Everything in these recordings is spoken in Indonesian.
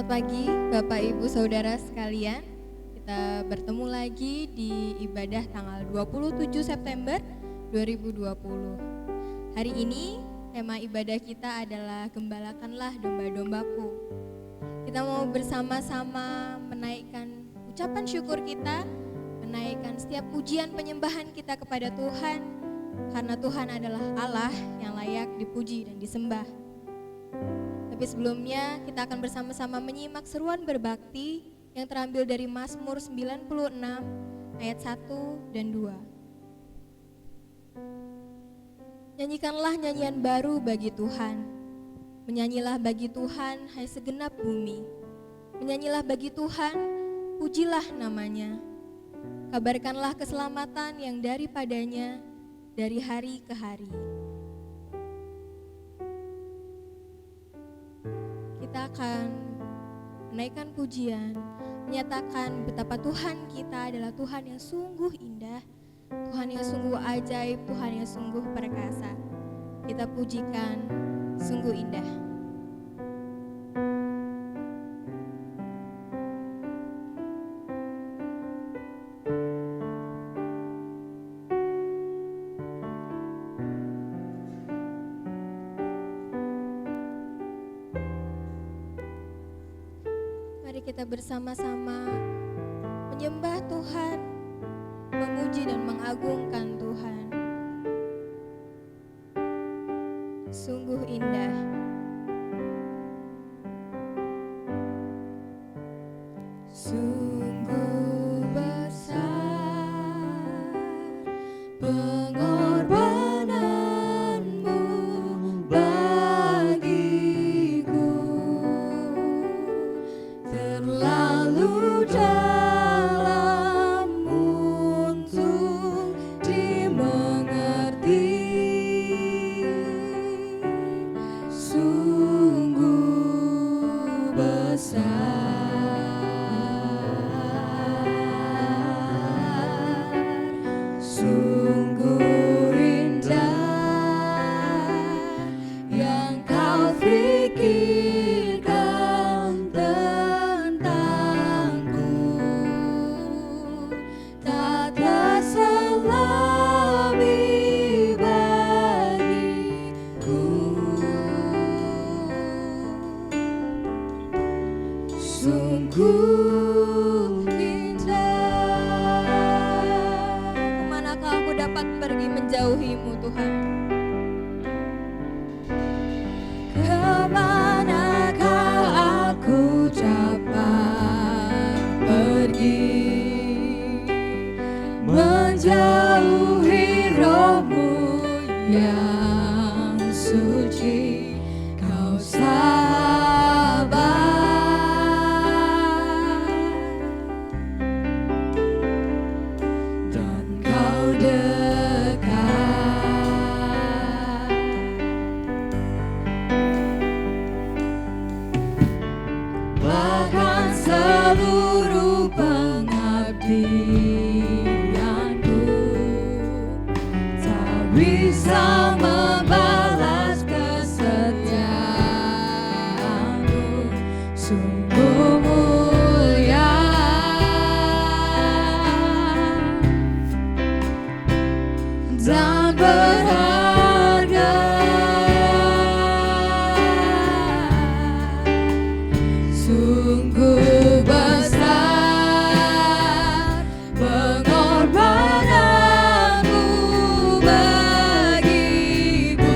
pagi Bapak Ibu Saudara sekalian. Kita bertemu lagi di ibadah tanggal 27 September 2020. Hari ini tema ibadah kita adalah Gembalakanlah domba-dombaku. Kita mau bersama-sama menaikkan ucapan syukur kita, menaikkan setiap pujian penyembahan kita kepada Tuhan, karena Tuhan adalah Allah yang layak dipuji dan disembah. Tapi sebelumnya kita akan bersama-sama menyimak seruan berbakti yang terambil dari Mazmur 96 ayat 1 dan 2. Nyanyikanlah nyanyian baru bagi Tuhan. Menyanyilah bagi Tuhan hai segenap bumi. Menyanyilah bagi Tuhan, pujilah namanya. Kabarkanlah keselamatan yang daripadanya dari hari ke hari. Kita akan menaikkan pujian, menyatakan betapa Tuhan kita adalah Tuhan yang sungguh indah, Tuhan yang sungguh ajaib, Tuhan yang sungguh perkasa. Kita pujikan sungguh indah. Mari kita bersama-sama menyembah Tuhan, memuji dan mengagungkan Tuhan. Sungguh indah. Sungguh besar pengorbananmu bagiku, terlalu dalam untuk dimengerti. Sungguh besar, sungguh indah yang kau pikirkan tentangku, tak terselami bagiku. Sungguh indah. Kemanakah aku dapat pergi menjauhimu Tuhan? Kemanakah aku dapat pergi menjauhi rohmu yang suci? Kau sabar dan kau dekat, bahkan seluruh pengabdianku tak bisa membalas kesetiaanmu. Sungguh mulia dan berharga. Sungguh besar pengorbananmu bagiku,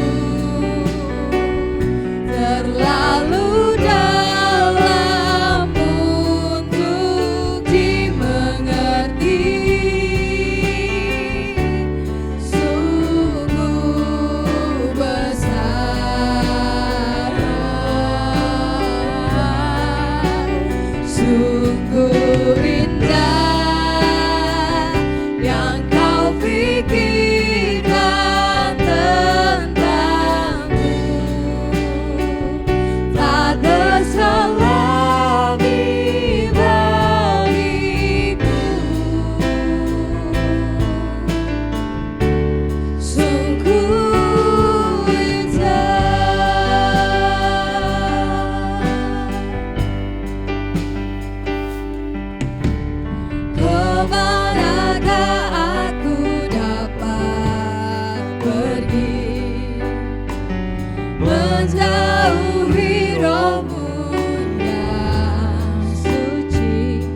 menjauhi rohmu yang suci.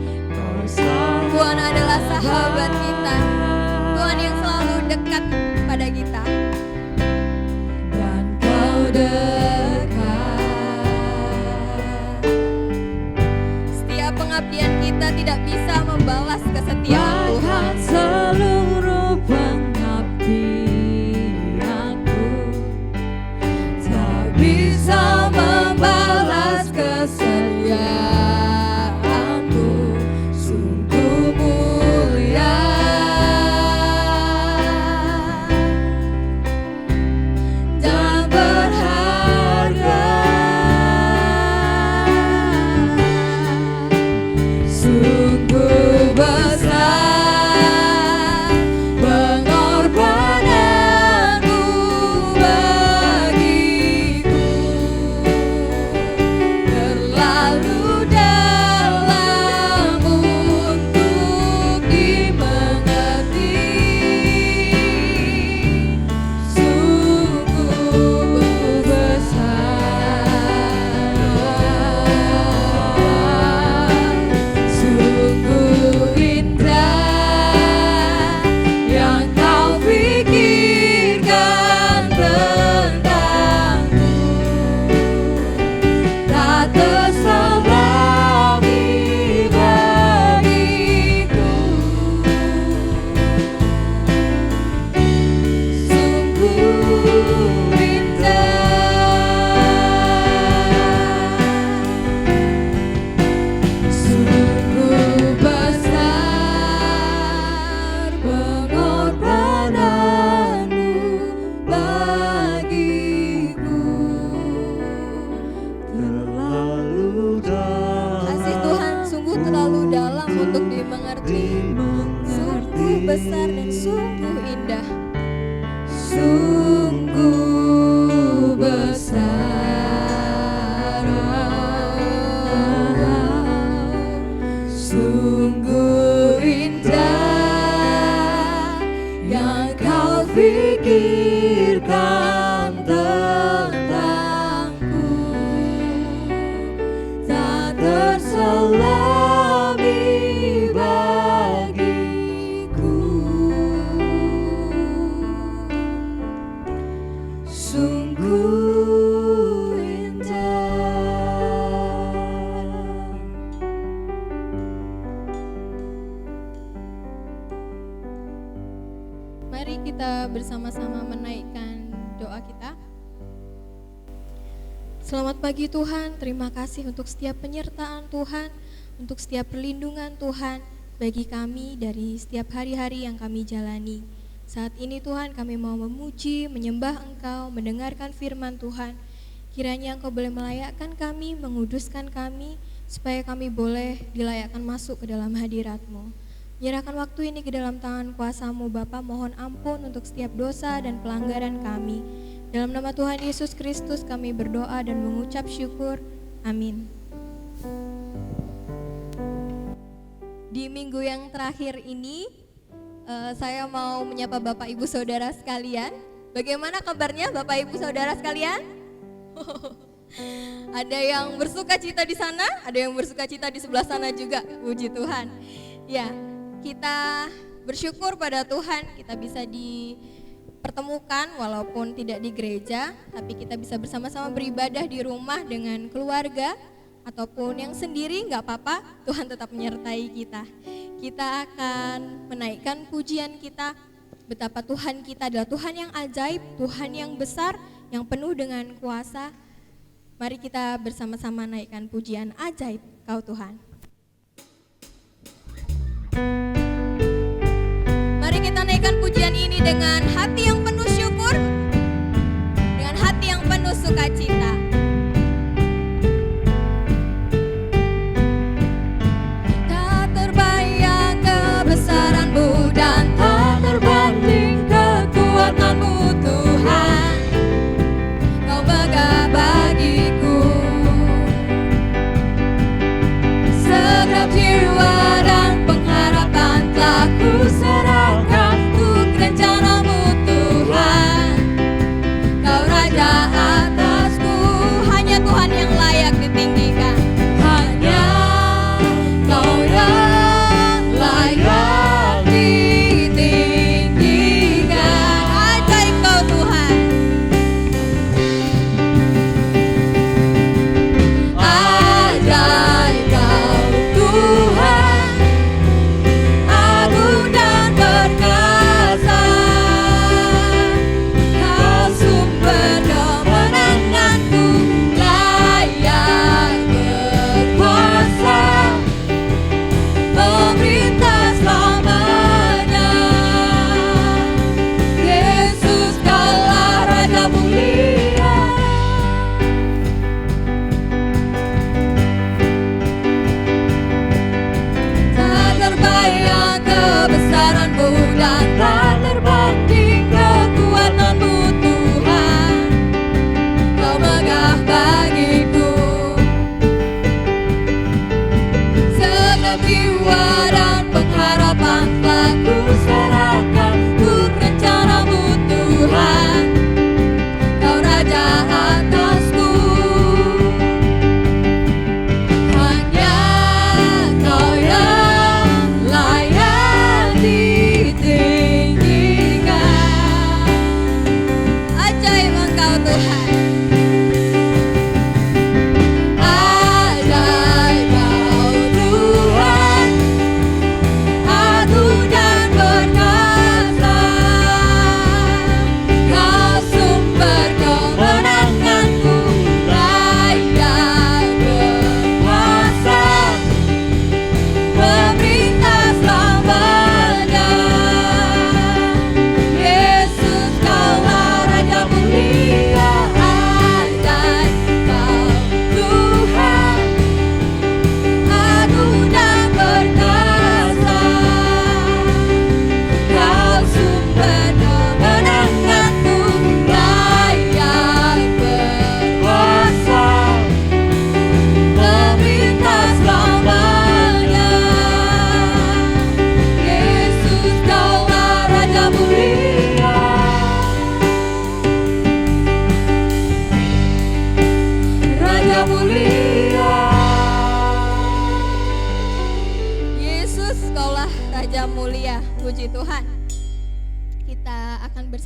Tuhan adalah sahabat kita, Tuhan yang selalu dekat pada kita. Dan kau dekat. Setiap pengabdian kita tidak bisa membalas kesetiaan Tuhan. Seluruh pengabdianku tak bisa membalas kesetiaanmu, sungguh mulia dan berharga, sungguh besar pengorbananmu bagiku, terlalu dalam untuk dimengerti, sungguh besar, sungguh indah yang kau pikirkan tentangku, tak terselami bagiku, sungguh indah, sungguh besar pengorbananmu bagiku, terlalu dalam. Kasih Tuhan sungguh terlalu dalam untuk dimengerti, sungguh besar dan sungguh indah, Sungguh besar, sungguh indah yang kau pikirkan tentangku, tak terselami bagiku, sungguh indah. Mari kita bersama-sama menaikkan doa kita. Selamat pagi Tuhan, terima kasih untuk setiap penyertaan Tuhan, untuk setiap perlindungan Tuhan bagi kami dari setiap hari-hari yang kami jalani. Saat ini Tuhan kami mau memuji, menyembah Engkau, mendengarkan firman Tuhan. Kiranya Engkau boleh melayakkan kami, menguduskan kami, supaya kami boleh dilayakkan masuk ke dalam hadirat-Mu. Menyerahkan waktu ini ke dalam tangan kuasa-Mu Bapa, mohon ampun untuk setiap dosa dan pelanggaran kami. Dalam nama Tuhan Yesus Kristus kami berdoa dan mengucap syukur. Amin. Di minggu yang terakhir ini, saya mau menyapa Bapak Ibu Saudara sekalian. Bagaimana kabarnya Bapak Ibu Saudara sekalian? Ada yang bersuka cita di sana, ada yang bersuka cita di sebelah sana juga, puji Tuhan. Ya, kita bersyukur pada Tuhan kita bisa dipertemukan walaupun tidak di gereja, tapi kita bisa bersama-sama beribadah di rumah dengan keluarga ataupun yang sendiri, nggak apa-apa, Tuhan tetap menyertai kita. Kita akan menaikkan pujian kita, betapa Tuhan kita adalah Tuhan yang ajaib, Tuhan yang besar, yang penuh dengan kuasa. Mari kita bersama-sama naikkan pujian ajaib Kau Tuhan. Mari kita naikkan pujian ini dengan hati yang penuh syukur, dengan hati yang penuh sukacita. Tak terbayang kebesaran-Mu dan tak terbanding kekuatan-Mu Tuhan. Kau megah bagiku, segenap jiwa dan pengharapan telah ku serahkan untuk rencana-Mu Tuhan.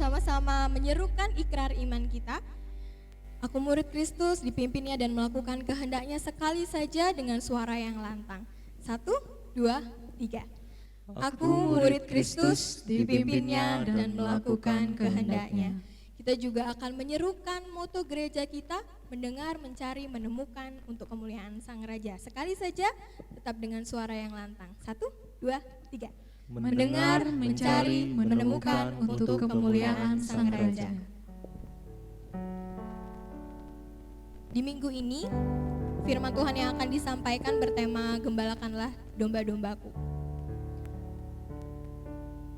bersama-sama menyerukan ikrar iman kita. Aku murid Kristus, dipimpinnya dan melakukan kehendaknya sekali saja dengan suara yang lantang. 1, 2, 3. Aku murid Kristus, dipimpinnya dan melakukan kehendaknya. Kita juga akan menyerukan moto gereja kita, mendengar, mencari, menemukan untuk kemuliaan Sang Raja. Sekali saja, tetap dengan suara yang lantang. 1, 2, 3. Mendengar, mencari, menemukan untuk kemuliaan Sang Raja. Di minggu ini, firman Tuhan yang akan disampaikan bertema Gembalakanlah domba-dombaku.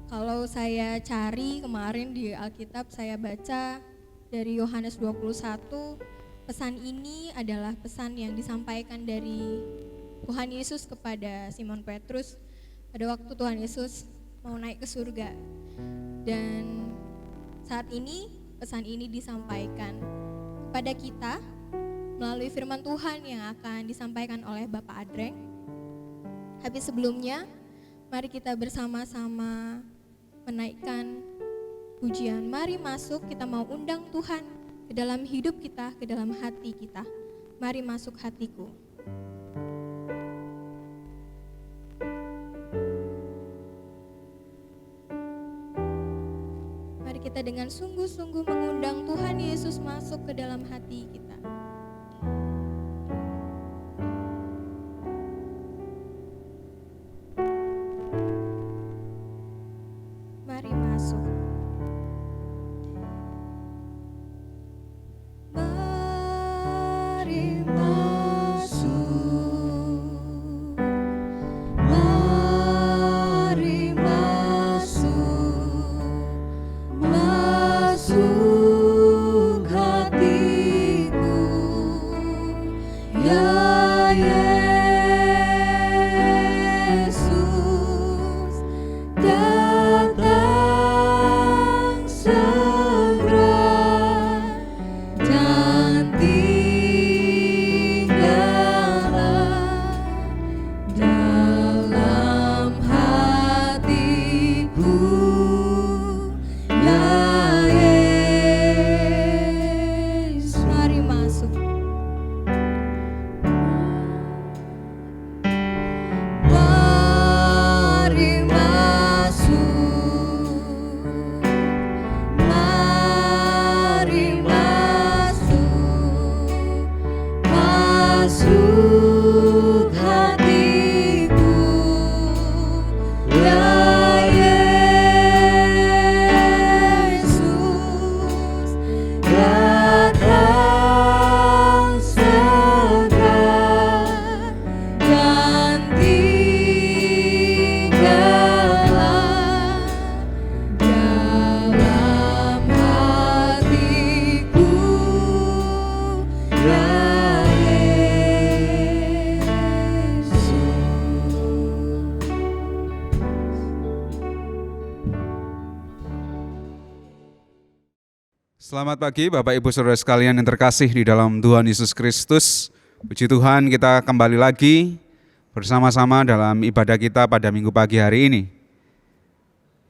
Kalau saya cari kemarin di Alkitab, saya baca dari Yohanes 21, pesan ini adalah pesan yang disampaikan dari Tuhan Yesus kepada Simon Petrus pada waktu Tuhan Yesus mau naik ke surga. Dan saat ini pesan ini disampaikan kepada kita melalui firman Tuhan yang akan disampaikan oleh Bapak Adreng. Habis sebelumnya, mari kita bersama-sama menaikkan pujian. Mari masuk, kita mau undang Tuhan ke dalam hidup kita, ke dalam hati kita. Mari masuk hatiku. Mari kita dengan sungguh-sungguh mengundang Tuhan Yesus masuk ke dalam hati kita. Selamat pagi Bapak Ibu Saudara sekalian yang terkasih di dalam Tuhan Yesus Kristus. Puji Tuhan, kita kembali lagi bersama-sama dalam ibadah kita pada minggu pagi hari ini.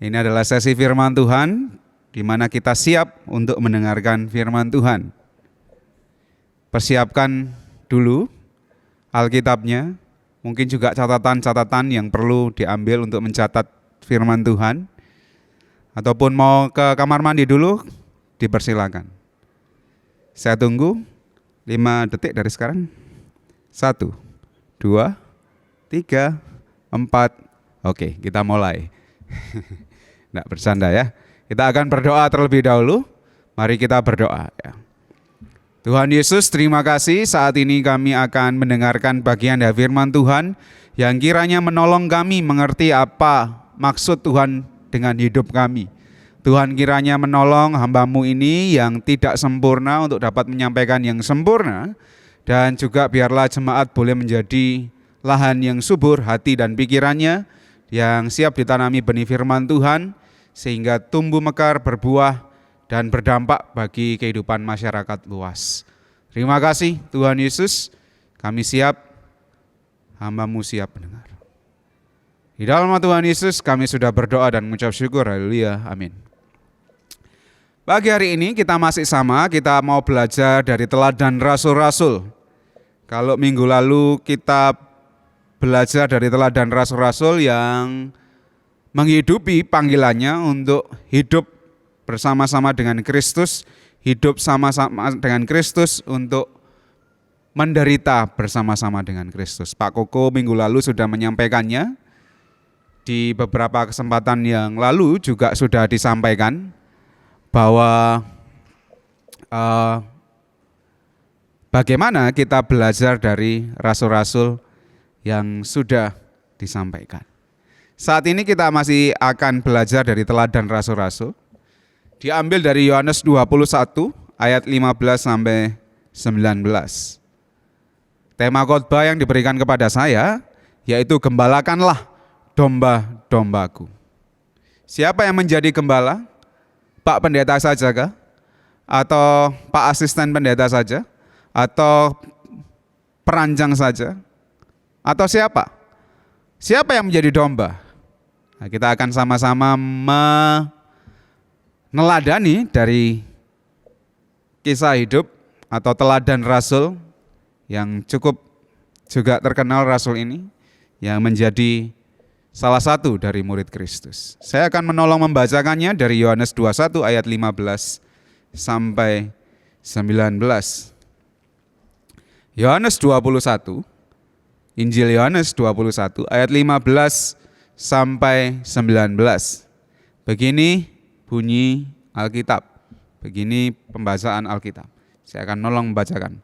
Ini adalah sesi firman Tuhan di mana kita siap untuk mendengarkan firman Tuhan. Persiapkan dulu Alkitabnya, mungkin juga catatan-catatan yang perlu diambil untuk mencatat firman Tuhan. Ataupun mau ke kamar mandi dulu, dipersilakan. Saya tunggu 5 detik dari sekarang. 1, 2, 3, 4. Oke, kita mulai. Nggak bercanda ya. Kita akan berdoa terlebih dahulu. Mari kita berdoa ya. Tuhan Yesus, terima kasih saat ini kami akan mendengarkan bagian dari firman Tuhan yang kiranya menolong kami mengerti apa maksud Tuhan dengan hidup kami. Tuhan kiranya menolong hamba-Mu ini yang tidak sempurna untuk dapat menyampaikan yang sempurna, dan juga biarlah jemaat boleh menjadi lahan yang subur hati dan pikirannya yang siap ditanami benih firman Tuhan sehingga tumbuh mekar, berbuah dan berdampak bagi kehidupan masyarakat luas. Terima kasih Tuhan Yesus, kami siap, hamba-Mu siap mendengar. Di dalam nama Tuhan Yesus kami sudah berdoa dan mengucap syukur, haleluya, amin. Pagi hari ini kita masih sama, kita mau belajar dari teladan rasul-rasul. Kalau minggu lalu kita belajar dari teladan rasul-rasul yang menghidupi panggilannya untuk hidup bersama-sama dengan Kristus, hidup sama-sama dengan Kristus untuk menderita bersama-sama dengan Kristus. Pak Koko minggu lalu sudah menyampaikannya, di beberapa kesempatan yang lalu juga sudah disampaikan bahwa bagaimana kita belajar dari rasul-rasul yang sudah disampaikan. Saat ini kita masih akan belajar dari teladan rasul-rasul. Diambil dari Yohanes 21 ayat 15 sampai 19. Tema khotbah yang diberikan kepada saya yaitu gembalakanlah domba-dombaku. Siapa yang menjadi gembala? Pak pendeta saja kah? Atau Pak asisten pendeta saja? Atau perancang saja? Atau siapa? Siapa yang menjadi domba? Nah, kita akan sama-sama meneladani dari kisah hidup atau teladan rasul yang cukup juga terkenal rasul ini, yang menjadi salah satu dari murid Kristus. Saya akan menolong membacakannya dari Yohanes 21 ayat 15 sampai 19. Yohanes 21, Injil Yohanes 21 ayat 15 sampai 19. Begini bunyi Alkitab, begini pembacaan Alkitab. Saya akan menolong membacakan.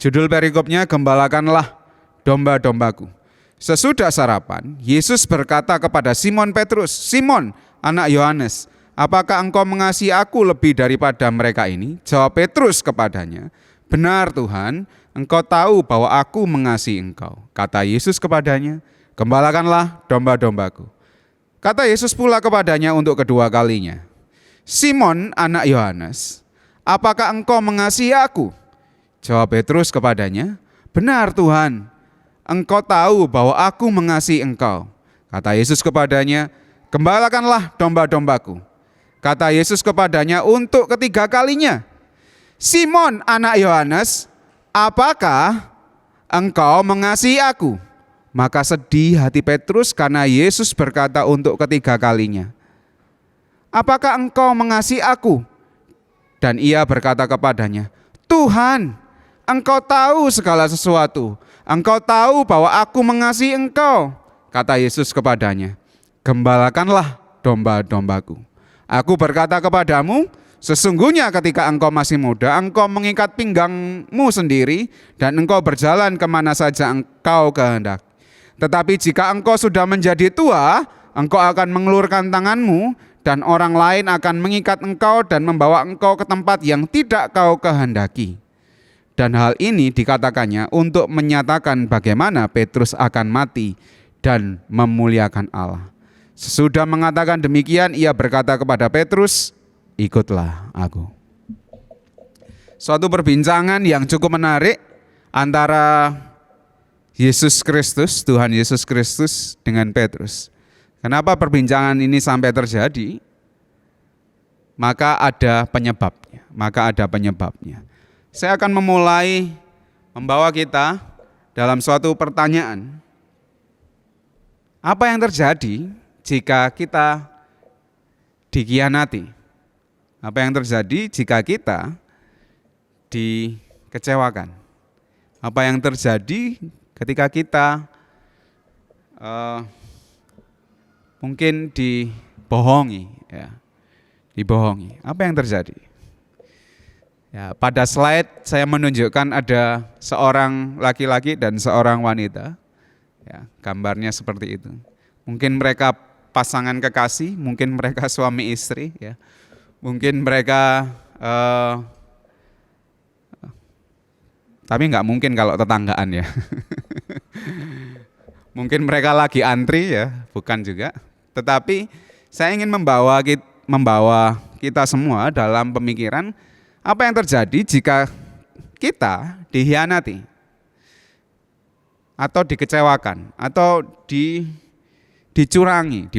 Judul perikopnya, gembalakanlah domba-dombaku. Sesudah sarapan, Yesus berkata kepada Simon Petrus, "Simon, anak Yohanes, apakah engkau mengasihi aku lebih daripada mereka ini?" Jawab Petrus kepadanya, "Benar Tuhan, engkau tahu bahwa aku mengasihi engkau." Kata Yesus kepadanya, "Gembalakanlah domba-dombaku." Kata Yesus pula kepadanya untuk kedua kalinya, "Simon, anak Yohanes, apakah engkau mengasihi aku?" Jawab Petrus kepadanya, "Benar Tuhan, engkau tahu bahwa aku mengasihi engkau." Kata Yesus kepadanya, "Gembalakanlah domba-dombaku." Kata Yesus kepadanya untuk ketiga kalinya, "Simon, anak Yohanes, apakah engkau mengasihi aku?" Maka sedih hati Petrus karena Yesus berkata untuk ketiga kalinya, "Apakah engkau mengasihi aku?" Dan ia berkata kepadanya, "Tuhan, engkau tahu segala sesuatu. Engkau tahu bahwa aku mengasihi engkau." Kata Yesus kepadanya, "Gembalakanlah domba-dombaku. Aku berkata kepadamu, sesungguhnya ketika engkau masih muda, engkau mengikat pinggangmu sendiri dan engkau berjalan kemana saja engkau kehendak. Tetapi jika engkau sudah menjadi tua, engkau akan mengulurkan tanganmu dan orang lain akan mengikat engkau dan membawa engkau ke tempat yang tidak kau kehendaki." Dan hal ini dikatakannya untuk menyatakan bagaimana Petrus akan mati dan memuliakan Allah. Sesudah mengatakan demikian, ia berkata kepada Petrus, "Ikutlah aku." Suatu perbincangan yang cukup menarik antara Yesus Kristus, Tuhan Yesus Kristus dengan Petrus. Kenapa perbincangan ini sampai terjadi? Maka ada penyebabnya. Saya akan memulai membawa kita dalam suatu pertanyaan. Apa yang terjadi jika kita dikhianati? Apa yang terjadi jika kita dikecewakan? Apa yang terjadi ketika kita mungkin dibohongi? Dibohongi. Apa yang terjadi? Ya, pada slide saya menunjukkan ada seorang laki-laki dan seorang wanita. Ya, gambarnya seperti itu. Mungkin mereka pasangan kekasih, mungkin mereka suami istri, ya. Mungkin mereka, tapi nggak mungkin kalau tetanggaan ya. Mungkin mereka lagi antri ya, bukan juga. Tetapi saya ingin membawa kita semua dalam pemikiran. Apa yang terjadi jika kita dikhianati atau dikecewakan atau dicurangi,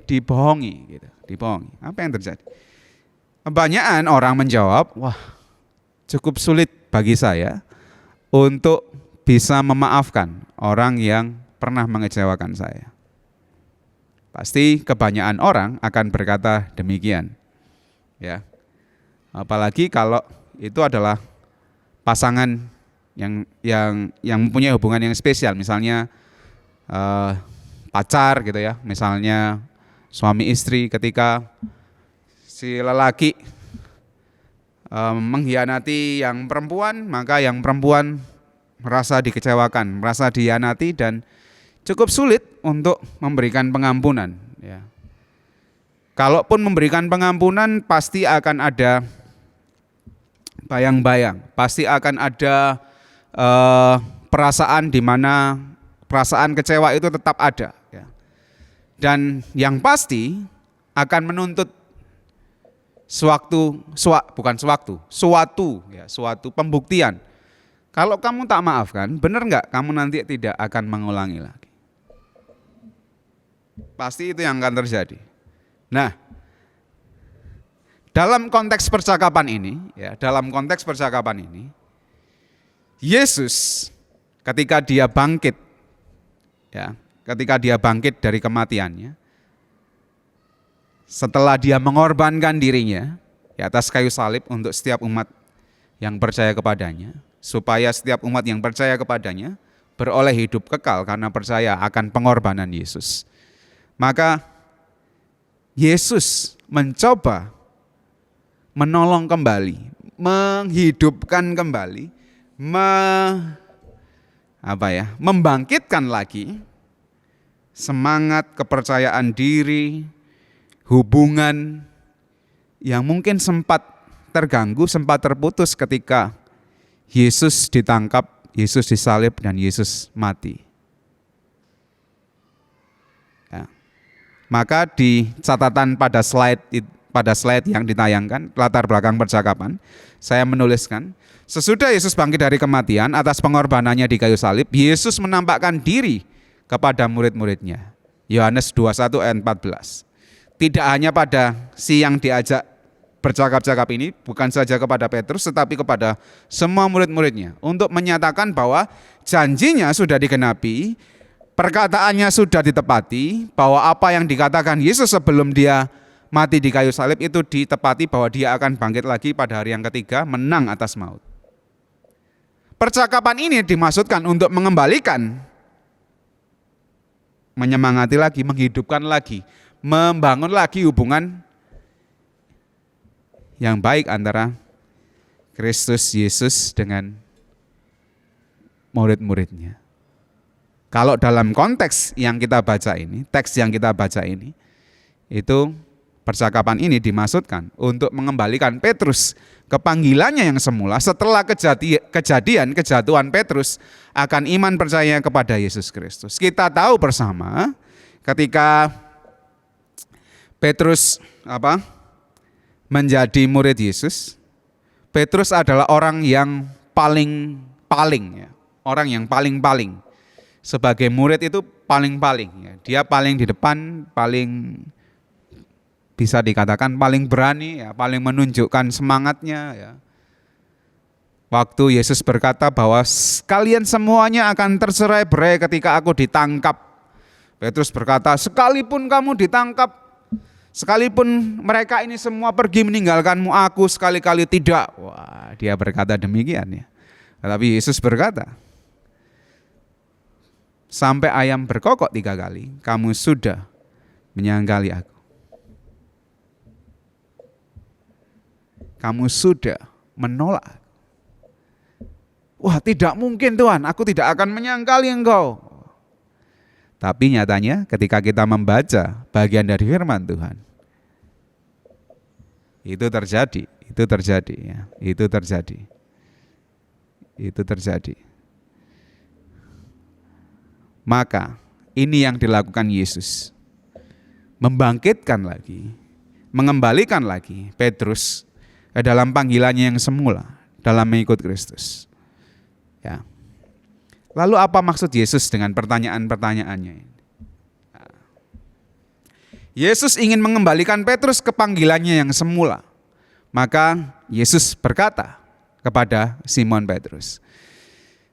dibohongi gitu, dibohongi. Apa yang terjadi? Kebanyakan orang menjawab, wah cukup sulit bagi saya untuk bisa memaafkan orang yang pernah mengecewakan saya. Pasti kebanyakan orang akan berkata demikian. Ya. Apalagi kalau itu adalah pasangan yang mempunyai hubungan yang spesial, misalnya pacar gitu ya, misalnya suami istri, ketika si lelaki mengkhianati yang perempuan, maka yang perempuan merasa dikecewakan, merasa dikhianati dan cukup sulit untuk memberikan pengampunan. Ya. Kalaupun memberikan pengampunan pasti akan ada bayang-bayang, pasti akan ada perasaan di mana perasaan kecewa itu tetap ada. Ya. Dan yang pasti akan menuntut suatu pembuktian. Kalau kamu tak maafkan, benar nggak kamu nanti tidak akan mengulangi lagi. Pasti itu yang akan terjadi. Nah, dalam konteks percakapan ini, Yesus ketika dia bangkit dari kematiannya, setelah dia mengorbankan dirinya di atas kayu salib untuk setiap umat yang percaya kepadanya, supaya setiap umat yang percaya kepadanya beroleh hidup kekal karena percaya akan pengorbanan Yesus. Maka Yesus mencoba menolong kembali, menghidupkan kembali, membangkitkan lagi semangat, kepercayaan diri, hubungan yang mungkin sempat terganggu, sempat terputus ketika Yesus ditangkap, Yesus disalib, dan Yesus mati. Ya. Maka di catatan pada slide yang ditayangkan, latar belakang percakapan, saya menuliskan, sesudah Yesus bangkit dari kematian atas pengorbanannya di kayu salib, Yesus menampakkan diri kepada murid-muridnya. Yohanes 21 ayat 14. Tidak hanya pada si yang diajak bercakap-cakap ini, bukan saja kepada Petrus, tetapi kepada semua murid-muridnya, untuk menyatakan bahwa janjinya sudah digenapi, perkataannya sudah ditepati, bahwa apa yang dikatakan Yesus sebelum dia mati di kayu salib itu ditepati, bahwa dia akan bangkit lagi pada hari yang ketiga, menang atas maut. Percakapan ini dimaksudkan untuk mengembalikan, menyemangati lagi, menghidupkan lagi, membangun lagi hubungan yang baik antara Kristus Yesus dengan murid-muridnya. Kalau dalam konteks yang kita baca ini, teks yang kita baca ini, itu percakapan ini dimaksudkan untuk mengembalikan Petrus ke panggilannya yang semula setelah kejadian kejatuhan Petrus akan iman percaya kepada Yesus Kristus. Kita tahu bersama ketika Petrus menjadi murid Yesus, Petrus adalah orang yang paling sebagai murid itu paling ya. Dia paling di depan, paling bisa dikatakan paling berani ya, paling menunjukkan semangatnya ya. Waktu Yesus berkata bahwa kalian semuanya akan tercerai-berai ketika aku ditangkap, Petrus berkata, sekalipun kamu ditangkap, sekalipun mereka ini semua pergi meninggalkanmu, aku sekali-kali tidak. Wah, dia berkata demikian ya. Tetapi Yesus berkata, sampai ayam berkokok 3 kali, kamu sudah menyangkali aku. Kamu sudah menolak. Wah, tidak mungkin Tuhan, aku tidak akan menyangkali engkau. Tapi nyatanya ketika kita membaca bagian dari firman Tuhan, itu terjadi. Maka ini yang dilakukan Yesus. Membangkitkan lagi, mengembalikan lagi Petrus ke dalam panggilannya yang semula, dalam mengikut Kristus. Ya. Lalu apa maksud Yesus dengan pertanyaan-pertanyaannya? Yesus ingin mengembalikan Petrus ke panggilannya yang semula. Maka Yesus berkata kepada Simon Petrus,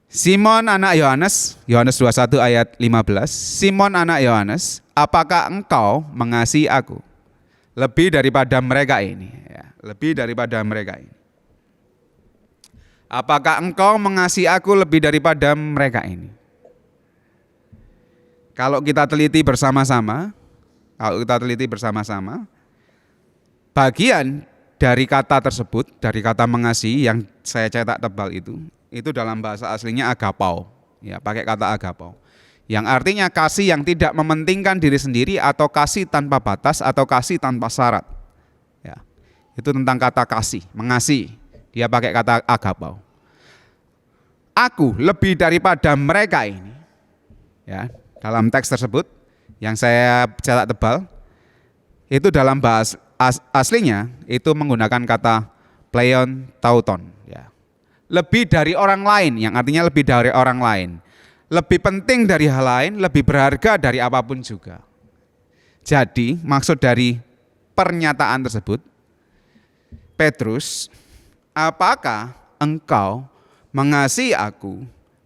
Simon anak Yohanes, Yohanes 21 ayat 15, Simon anak Yohanes, apakah engkau mengasihi aku lebih daripada mereka ini? Ya, lebih daripada mereka ini. Apakah engkau mengasihi aku lebih daripada mereka ini? Kalau kita teliti bersama-sama, bagian dari kata tersebut, dari kata mengasihi yang saya cetak tebal itu dalam bahasa aslinya agapau, ya, pakai kata agapau, yang artinya kasih yang tidak mementingkan diri sendiri atau kasih tanpa batas atau kasih tanpa syarat. Ya, itu tentang kata kasih, mengasihi. Dia pakai kata agapau. Aku lebih daripada mereka ini, ya, dalam teks tersebut yang saya cetak tebal, itu dalam bahasa aslinya itu menggunakan kata pleion tauton, ya. Lebih dari orang lain, yang artinya lebih dari orang lain, lebih penting dari hal lain, lebih berharga dari apapun juga. Jadi maksud dari pernyataan tersebut, Petrus, apakah engkau mengasihi aku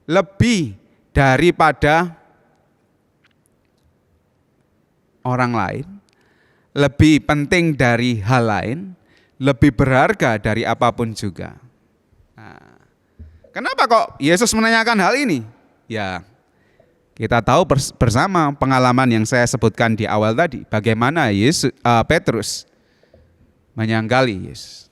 lebih daripada orang lain, lebih penting dari hal lain, lebih berharga dari apapun juga. Nah, kenapa kok Yesus menanyakan hal ini? Ya, kita tahu bersama pengalaman yang saya sebutkan di awal tadi, bagaimana Petrus menyangkali Yesus.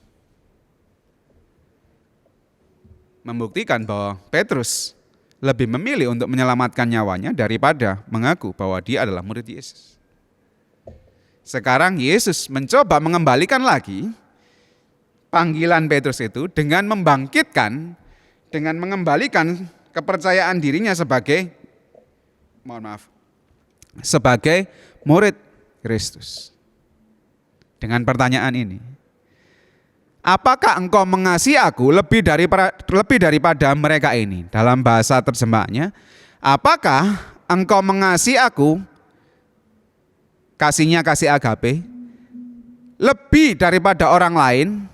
Membuktikan bahwa Petrus lebih memilih untuk menyelamatkan nyawanya daripada mengaku bahwa dia adalah murid Yesus. Sekarang Yesus mencoba mengembalikan lagi panggilan Petrus itu dengan mengembalikan kepercayaan dirinya sebagai murid Kristus. Dengan pertanyaan ini, apakah engkau mengasihi aku lebih daripada mereka ini? Dalam bahasa terjemahnya, apakah engkau mengasihi aku, kasihnya kasih agape, lebih daripada orang lain,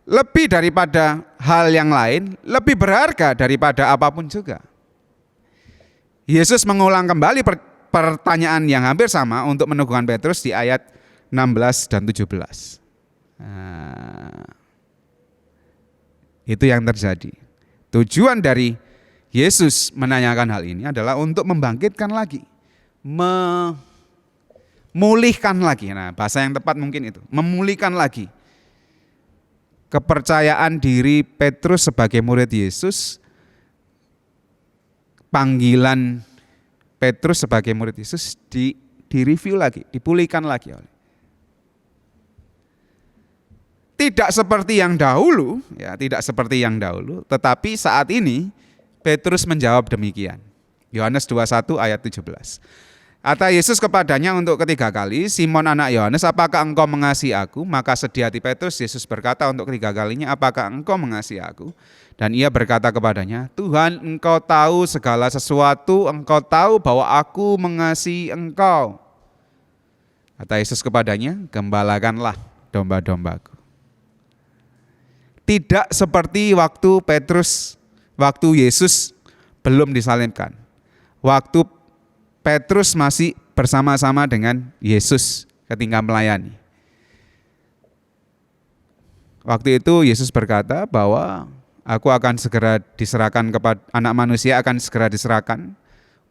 lebih daripada hal yang lain, lebih berharga daripada apapun juga. Yesus mengulang kembali pertanyaan yang hampir sama untuk meneguhkan Petrus di ayat 16 dan 17. Nah, itu yang terjadi. Tujuan dari Yesus menanyakan hal ini adalah untuk membangkitkan lagi, memulihkan lagi. Nah, bahasa yang tepat mungkin itu, memulihkan lagi kepercayaan diri Petrus sebagai murid Yesus, panggilan Petrus sebagai murid Yesus direview lagi, dipulihkan lagi oleh. Tidak seperti yang dahulu, ya, tidak seperti yang dahulu, tetapi saat ini Petrus menjawab demikian. Yohanes 21 ayat 17. Kata Yesus kepadanya untuk ketiga kali, Simon anak Yohanes, apakah engkau mengasihi aku? Maka sedih hati Petrus, Yesus berkata untuk ketiga kalinya, apakah engkau mengasihi aku? Dan ia berkata kepadanya, Tuhan, engkau tahu segala sesuatu, engkau tahu bahwa aku mengasihi engkau. Kata Yesus kepadanya, gembalakanlah domba-dombaku. Tidak seperti waktu Yesus belum disalibkan. Waktu Petrus masih bersama-sama dengan Yesus ketika melayani. Waktu itu Yesus berkata bahwa aku akan segera diserahkan kepada anak manusia, akan segera diserahkan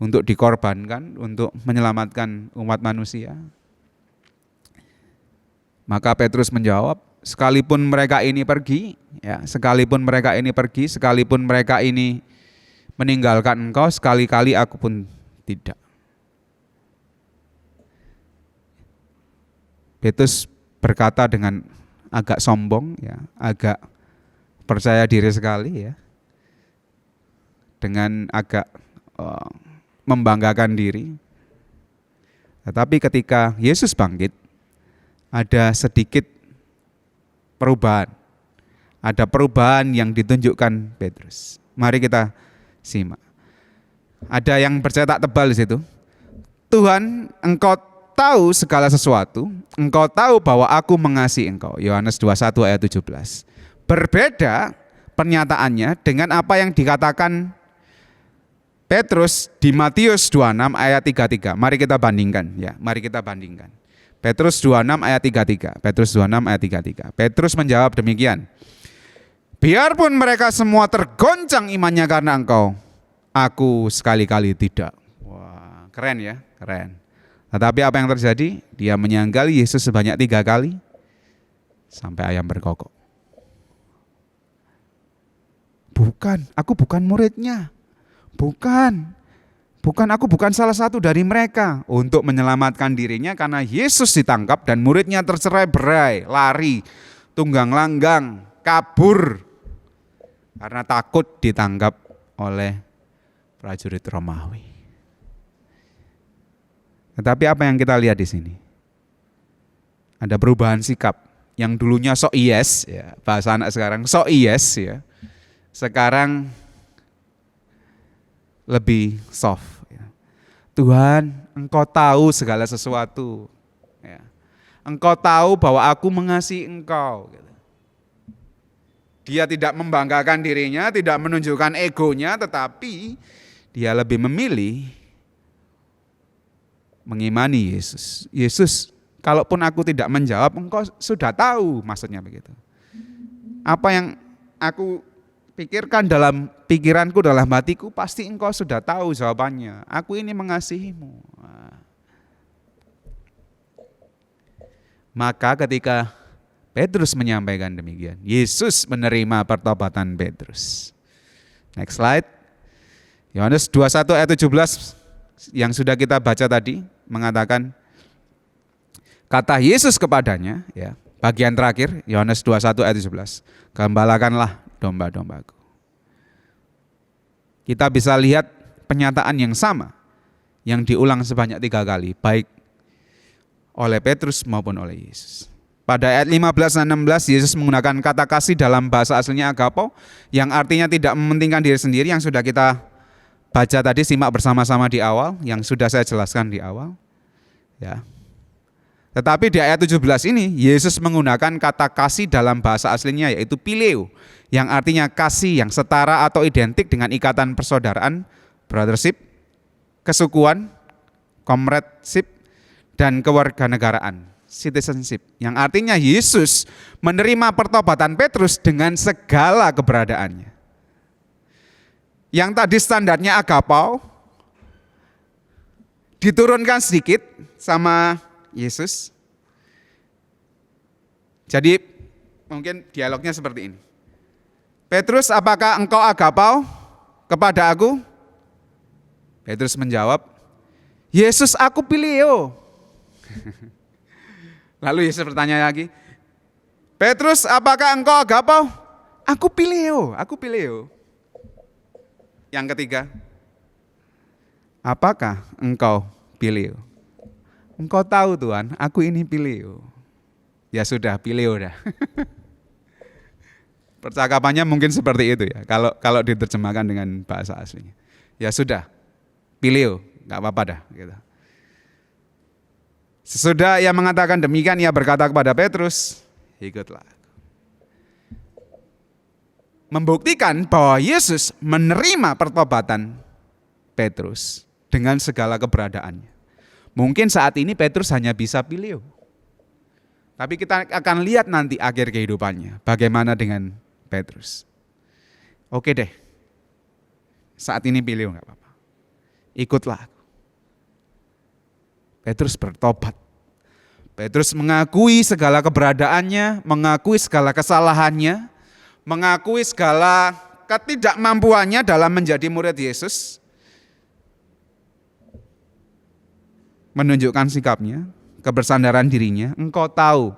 untuk dikorbankan, untuk menyelamatkan umat manusia. Maka Petrus menjawab, sekalipun mereka ini pergi, sekalipun mereka ini meninggalkan engkau, sekali-kali aku pun tidak. Petrus berkata dengan agak sombong, agak percaya diri sekali, dengan agak membanggakan diri. Tetapi ketika Yesus bangkit, ada sedikit perubahan. Ada perubahan yang ditunjukkan Petrus. Mari kita simak. Ada yang bercetak tebal di situ. Tuhan, engkau tahu segala sesuatu, engkau tahu bahwa aku mengasihi engkau. Yohanes 21 ayat 17. Berbeda pernyataannya dengan apa yang dikatakan Petrus di Matius 26 ayat 33. Mari kita bandingkan ya, mari kita bandingkan. Petrus 26 ayat 33. Petrus 26 ayat 33. Petrus menjawab demikian. Biarpun mereka semua tergoncang imannya karena engkau, aku sekali-kali tidak. Wah, keren ya, keren. Tetapi apa yang terjadi? Dia menyangkali Yesus sebanyak 3 kali sampai ayam berkokok. Bukan, aku bukan muridnya. Bukan, aku bukan salah satu dari mereka. Untuk menyelamatkan dirinya karena Yesus ditangkap dan muridnya tercerai-berai, lari, tunggang langgang, kabur. Karena takut ditangkap oleh prajurit Romawi. Tetapi apa yang kita lihat di sini? Ada perubahan sikap. Yang dulunya sok yes, ya, bahasa anak sekarang sok yes, ya. Sekarang lebih soft. Ya. Tuhan, engkau tahu segala sesuatu. Ya. Engkau tahu bahwa aku mengasihi engkau. Gitu. Dia tidak membanggakan dirinya, tidak menunjukkan egonya, tetapi dia lebih memilih mengimani Yesus. Yesus, kalaupun aku tidak menjawab, engkau sudah tahu, maksudnya begitu. Apa yang aku pikirkan dalam pikiranku, dalam hatiku, pasti engkau sudah tahu jawabannya. Aku ini mengasihimu. Maka ketika Petrus menyampaikan demikian, Yesus menerima pertobatan Petrus. Next slide. Yohanes 21 ayat 17 yang sudah kita baca tadi mengatakan, kata Yesus kepadanya, ya, bagian terakhir Yohanes 21 ayat 17, gembalakanlah domba-dombaku. Kita bisa lihat pernyataan yang sama yang diulang sebanyak 3 kali, baik oleh Petrus maupun oleh Yesus. Pada ayat 15 dan 16 Yesus menggunakan kata kasih dalam bahasa aslinya agapo, yang artinya tidak mementingkan diri sendiri, yang sudah kita baca tadi, simak bersama-sama di awal, yang sudah saya jelaskan di awal. Ya. Tetapi di ayat 17 ini Yesus menggunakan kata kasih dalam bahasa aslinya, yaitu phileo, yang artinya kasih yang setara atau identik dengan ikatan persaudaraan, brothership, kesukuan, comradeship, dan kewarganegaraan, citizenship, yang artinya Yesus menerima pertobatan Petrus dengan segala keberadaannya. Yang tadi standarnya agapau diturunkan sedikit sama Yesus. Jadi mungkin dialognya seperti ini. Petrus, apakah engkau agapau kepada aku? Petrus menjawab, Yesus, aku phileo. Lalu Yesus bertanya lagi, Petrus, apakah engkau agapau? Aku phileo. Yang ketiga, apakah engkau phileo? Engkau tahu Tuhan, aku ini phileo. Ya sudah, phileo dah. Percakapannya mungkin seperti itu ya, kalau diterjemahkan dengan bahasa aslinya. Ya sudah, phileo, enggak apa-apa dah gitu. Sesudah ia mengatakan demikian, ia berkata kepada Petrus, ikutlah. Membuktikan bahwa Yesus menerima pertobatan Petrus dengan segala keberadaannya. Mungkin saat ini Petrus hanya bisa phileo. Tapi kita akan lihat nanti akhir kehidupannya, bagaimana dengan Petrus. Oke deh, saat ini phileo enggak apa-apa. Ikutlah aku. Petrus bertobat. Petrus mengakui segala keberadaannya, mengakui segala kesalahannya, mengakui segala ketidakmampuannya dalam menjadi murid Yesus, menunjukkan sikapnya, kebersandaran dirinya, engkau tahu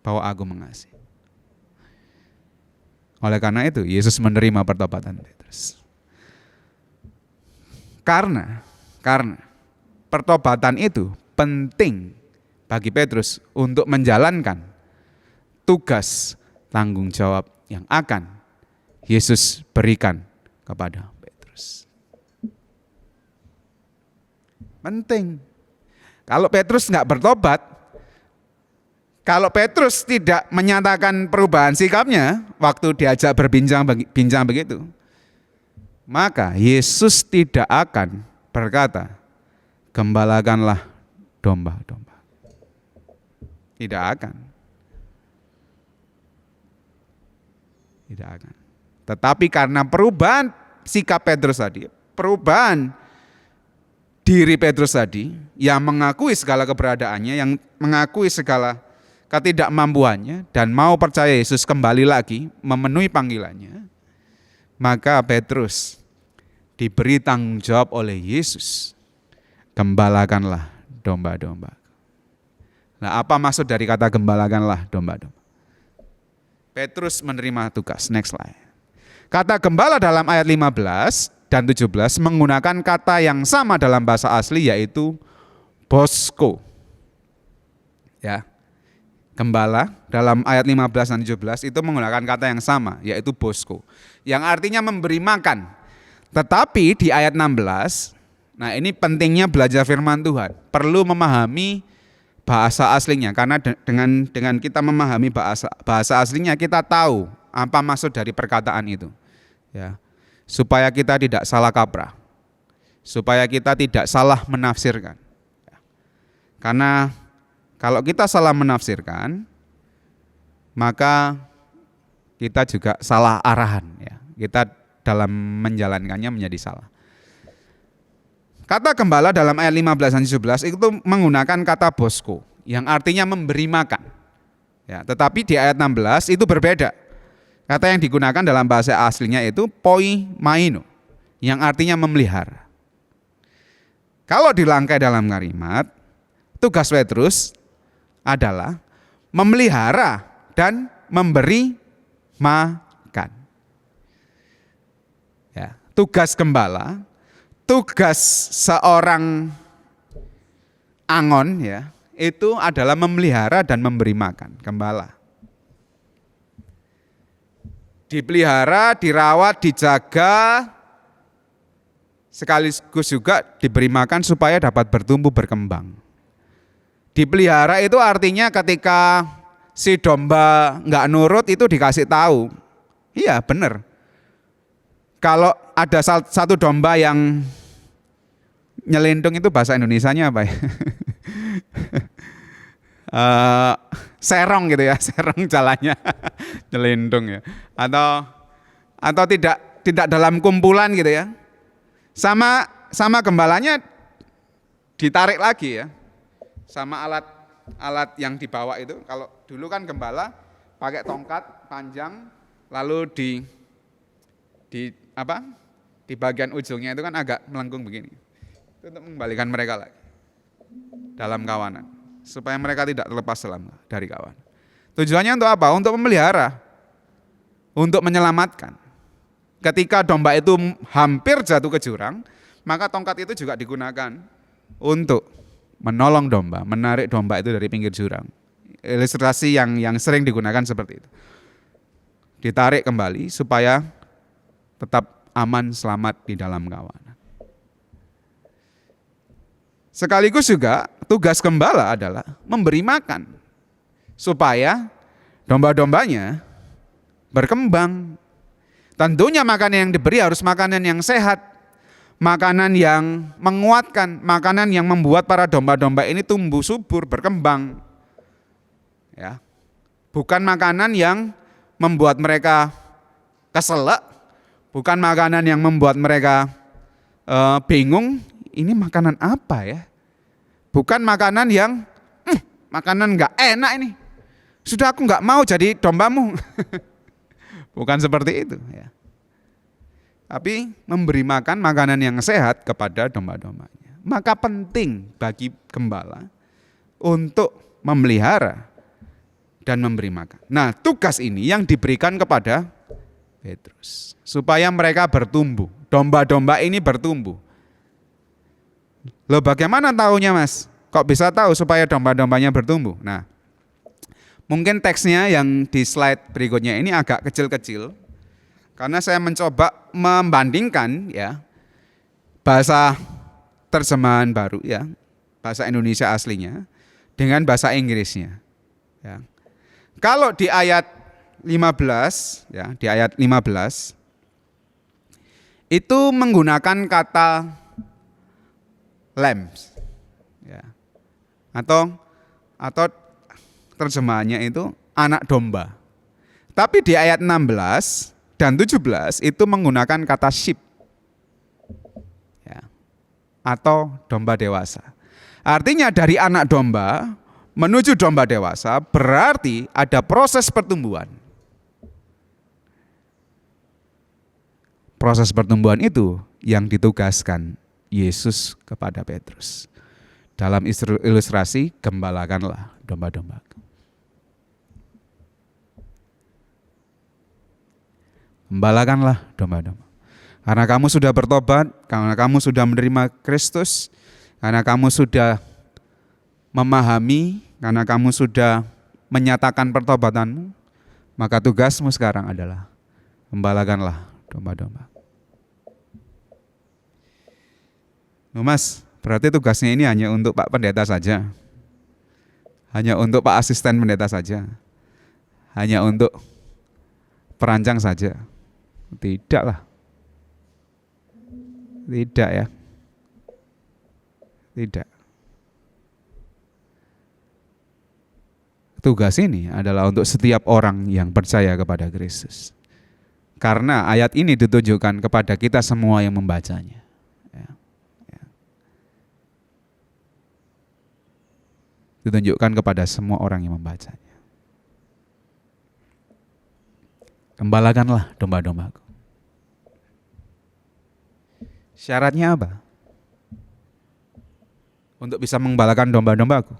bahwa aku mengasihi. Oleh karena itu, Yesus menerima pertobatan Petrus. Karena pertobatan itu penting bagi Petrus untuk menjalankan tugas tanggung jawab yang akan Yesus berikan kepada Petrus. Penting. Kalau Petrus nggak bertobat, kalau Petrus tidak menyatakan perubahan sikapnya waktu diajak bincang begitu, maka Yesus tidak akan berkata, gembalakanlah domba-domba. Tidak akan. Tidak akan. Tetapi karena perubahan sikap Petrus tadi, perubahan diri Petrus tadi, yang mengakui segala keberadaannya, yang mengakui segala ketidakmampuannya, dan mau percaya Yesus kembali lagi, memenuhi panggilannya, maka Petrus diberi tanggung jawab oleh Yesus, gembalakanlah domba-domba. Nah, apa maksud dari kata gembalakanlah domba-domba? Petrus menerima tugas. Next slide. Kata gembala dalam ayat 15 dan 17 menggunakan kata yang sama dalam bahasa asli, yaitu bosko. Ya. Gembala dalam ayat 15 dan 17 itu menggunakan kata yang sama, yaitu bosko, yang artinya memberi makan. Tetapi di ayat 16, nah ini pentingnya belajar firman Tuhan, perlu memahami bahasa aslinya, karena dengan kita memahami bahasa aslinya, kita tahu apa maksud dari perkataan itu, ya, supaya kita tidak salah kaprah, supaya kita tidak salah menafsirkan. Karena kalau kita salah menafsirkan, maka kita juga salah arahan, ya. Kita dalam menjalankannya menjadi salah. Kata gembala dalam ayat 15 dan 17 itu menggunakan kata bosko, yang artinya memberi makan. Ya, tetapi di ayat 16 itu berbeda. Kata yang digunakan dalam bahasa aslinya itu poimaino, yang artinya memelihara. Kalau dirangkai dalam kalimat, tugas Petrus adalah memelihara dan memberi makan. Ya, tugas gembala, tugas seorang angon, ya, itu adalah memelihara dan memberi makan, gembala. Dipelihara, dirawat, dijaga, sekaligus juga diberi makan supaya dapat bertumbuh berkembang. Dipelihara itu artinya ketika si domba nggak nurut itu dikasih tahu. Iya benar. Kalau ada satu domba yang nyelindung, itu bahasa Indonesianya apa ya? Serong gitu ya, serong jalannya, nyelindung ya. Atau tidak dalam kumpulan gitu ya. Sama gembalanya ditarik lagi ya. Sama alat yang dibawa itu. Kalau dulu kan gembala pakai tongkat panjang, lalu di bagian ujungnya itu kan agak melengkung begini. Itu untuk mengembalikan mereka lagi dalam kawanan, supaya mereka tidak terlepas dari kawan. Tujuannya untuk apa? Untuk memelihara, untuk menyelamatkan. Ketika domba itu hampir jatuh ke jurang, maka tongkat itu juga digunakan untuk menolong domba, menarik domba itu dari pinggir jurang. Ilustrasi yang sering digunakan seperti itu. Ditarik kembali supaya tetap aman, selamat di dalam kawanan. Sekaligus juga tugas gembala adalah memberi makan supaya domba-dombanya berkembang. Tentunya makanan yang diberi harus makanan yang sehat, makanan yang menguatkan, makanan yang membuat para domba-domba ini tumbuh subur, berkembang. Ya. Bukan makanan yang membuat mereka keselak, bukan makanan yang membuat mereka bingung, ini makanan apa ya? Bukan makanan yang makanan nggak enak ini. Sudah aku nggak mau jadi dombamu. Bukan seperti itu ya. Tapi memberi makan makanan yang sehat kepada domba-dombanya. Maka penting bagi gembala untuk memelihara dan memberi makan. Nah, tugas ini yang diberikan kepada Petrus supaya mereka bertumbuh. Domba-domba ini bertumbuh. Loh, bagaimana tahunya, Mas? Kok bisa tahu supaya domba-dombanya bertumbuh? Nah, mungkin teksnya yang di slide berikutnya ini agak kecil-kecil, karena saya mencoba membandingkan ya bahasa terjemahan baru ya, bahasa Indonesia aslinya dengan bahasa Inggrisnya. Ya. Kalau di ayat 15 ya, di ayat 15 itu menggunakan kata lambs ya. Atau terjemahannya itu anak domba. Tapi di ayat 16 dan 17 itu menggunakan kata sheep ya, atau domba dewasa. Artinya dari anak domba menuju domba dewasa berarti ada proses pertumbuhan. Proses pertumbuhan itu yang ditugaskan Yesus kepada Petrus. Dalam ilustrasi, gembalakanlah domba-dombaku. Gembalakanlah domba-domba. Karena kamu sudah bertobat, karena kamu sudah menerima Kristus, karena kamu sudah memahami, karena kamu sudah menyatakan pertobatanmu, maka tugasmu sekarang adalah gembalakanlah domba-domba. Mas, berarti tugasnya ini hanya untuk Pak Pendeta saja? Hanya untuk Pak Asisten Pendeta saja? Hanya untuk perancang saja? Tidaklah. Tidak ya. Tidak. Tugas ini adalah untuk setiap orang yang percaya kepada Kristus. Karena ayat ini ditujukan kepada kita semua yang membacanya. Ditunjukkan kepada semua orang yang membacanya. Gembalakanlah domba-dombaku. Syaratnya apa? Untuk bisa menggembalakan domba-dombaku,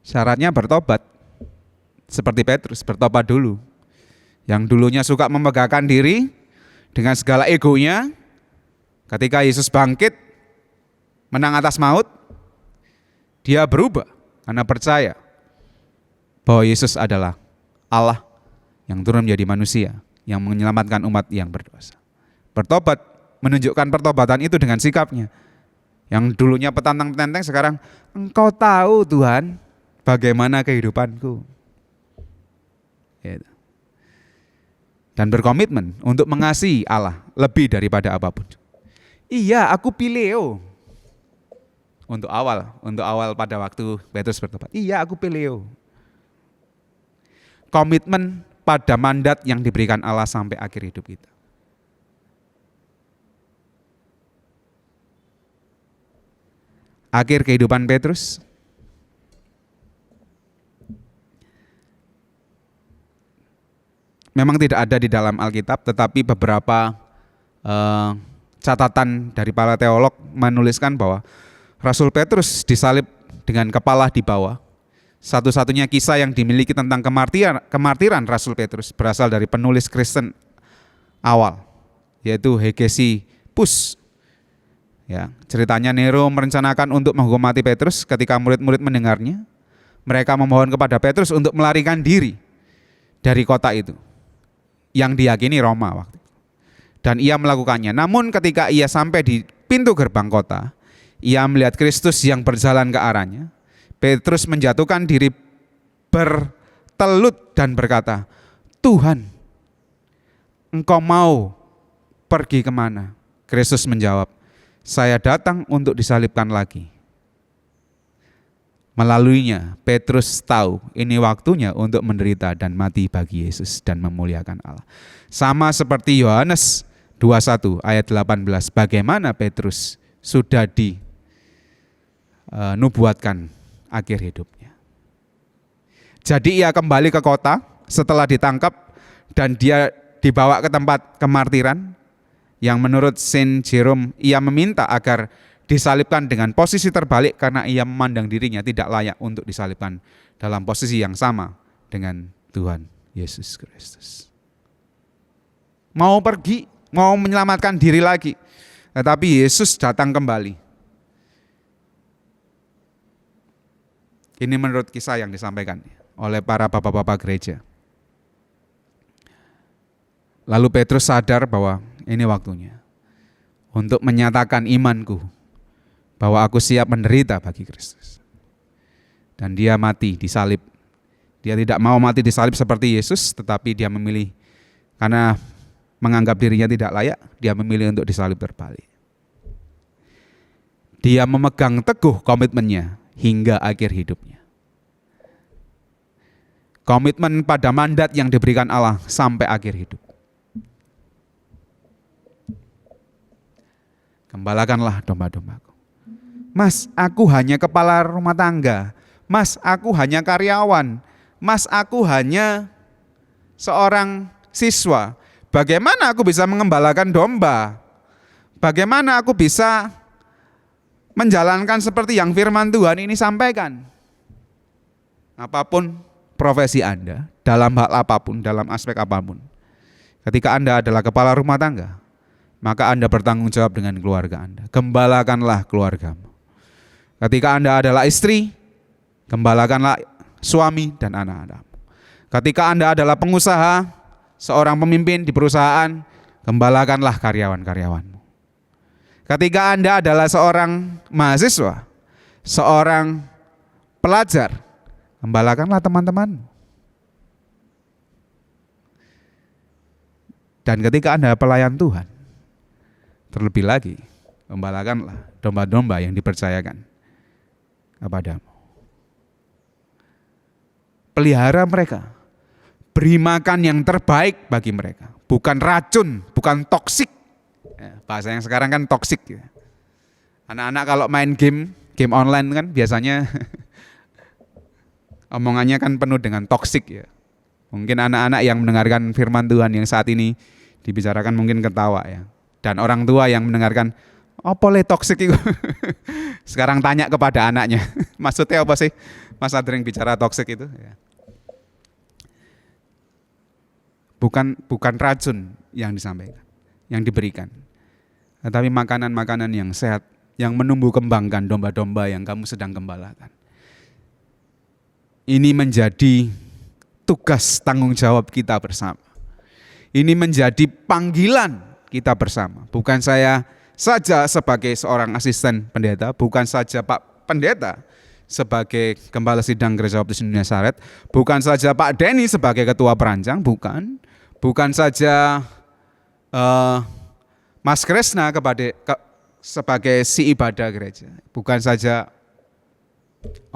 syaratnya bertobat. Seperti Petrus, bertobat dulu. Yang dulunya suka memegahkan diri dengan segala egonya, ketika Yesus bangkit, menang atas maut, dia berubah. Karena percaya bahwa Yesus adalah Allah yang turun menjadi manusia, yang menyelamatkan umat yang berdosa. Bertobat, menunjukkan pertobatan itu dengan sikapnya. Yang dulunya petantang-petenteng, sekarang engkau tahu Tuhan bagaimana kehidupanku. Dan berkomitmen untuk mengasihi Allah lebih daripada apapun. Iya, aku pilih untuk awal pada waktu Petrus bertobat. Iya, aku pilih. Komitmen pada mandat yang diberikan Allah sampai akhir hidup kita. Akhir kehidupan Petrus memang tidak ada di dalam Alkitab, tetapi beberapa catatan dari para teolog menuliskan bahwa Rasul Petrus disalib dengan kepala di bawah. Satu-satunya kisah yang dimiliki tentang kemartiran Rasul Petrus berasal dari penulis Kristen awal, yaitu Hegesippus. Ya, ceritanya Nero merencanakan untuk menghukum mati Petrus. Ketika murid-murid mendengarnya, mereka memohon kepada Petrus untuk melarikan diri dari kota itu, yang diyakini Roma waktu itu. Dan ia melakukannya. Namun ketika ia sampai di pintu gerbang kota, ia melihat Kristus yang berjalan ke arahnya. Petrus menjatuhkan diri bertelut dan berkata, Tuhan, engkau mau pergi kemana? Kristus menjawab, saya datang untuk disalibkan lagi. Melaluinya, Petrus tahu ini waktunya untuk menderita dan mati bagi Yesus dan memuliakan Allah. Sama seperti Yohanes 21 ayat 18, bagaimana Petrus sudah nubuatkan akhir hidupnya. Jadi ia kembali ke kota setelah ditangkap dan dia dibawa ke tempat kemartiran yang menurut Saint Jerome ia meminta agar disalibkan dengan posisi terbalik karena ia memandang dirinya tidak layak untuk disalibkan dalam posisi yang sama dengan Tuhan Yesus Kristus. Mau pergi, mau menyelamatkan diri lagi, tetapi Yesus datang kembali. Ini menurut kisah yang disampaikan oleh para bapak-bapak gereja. Lalu Petrus sadar bahwa ini waktunya untuk menyatakan imanku bahwa aku siap menderita bagi Kristus. Dan dia mati disalib. Dia tidak mau mati disalib seperti Yesus, tetapi dia memilih karena menganggap dirinya tidak layak, dia memilih untuk disalib terbalik. Dia memegang teguh komitmennya hingga akhir hidupnya. Komitmen pada mandat yang diberikan Allah sampai akhir hidup. Gembalakanlah domba-dombaku. Mas, aku hanya kepala rumah tangga. Mas, aku hanya karyawan. Mas, aku hanya seorang siswa. Bagaimana aku bisa mengembalakan domba? Bagaimana aku bisa menjalankan seperti yang firman Tuhan ini sampaikan? Apapun profesi Anda, dalam hal apapun, dalam aspek apapun. Ketika Anda adalah kepala rumah tangga, maka Anda bertanggung jawab dengan keluarga Anda. Gembalakanlah keluargamu. Ketika Anda adalah istri, gembalakanlah suami dan anak-anak. Ketika Anda adalah pengusaha, seorang pemimpin di perusahaan, gembalakanlah karyawan-karyawanmu. Ketika Anda adalah seorang mahasiswa, seorang pelajar, gembalakanlah teman-temanmu. Dan ketika Anda pelayan Tuhan, terlebih lagi, gembalakanlah domba-domba yang dipercayakan kepadamu. Pelihara mereka, beri makan yang terbaik bagi mereka, bukan racun, bukan toksik. Bahasa yang sekarang kan toksik. Anak-anak kalau main game online kan biasanya omongannya kan penuh dengan toksik ya. Mungkin anak-anak yang mendengarkan firman Tuhan yang saat ini dibicarakan mungkin ketawa ya. Dan orang tua yang mendengarkan, apa le toksik itu? Sekarang tanya kepada anaknya, maksudnya apa sih Mas Adreng bicara toksik itu? Ya. Bukan racun yang disampaikan, yang diberikan, tetapi makanan-makanan yang sehat, yang menumbuh kembangkan domba-domba yang kamu sedang gembalakan. Ini menjadi tugas tanggung jawab kita bersama. Ini menjadi panggilan kita bersama. Bukan saya saja sebagai seorang asisten pendeta, bukan saja Pak Pendeta sebagai Gembala Sidang Gereja Baptis Indonesia Nazaret, bukan saja Pak Denny sebagai Ketua Perancang, bukan saja Mas Kresna sebagai si ibadah gereja, bukan saja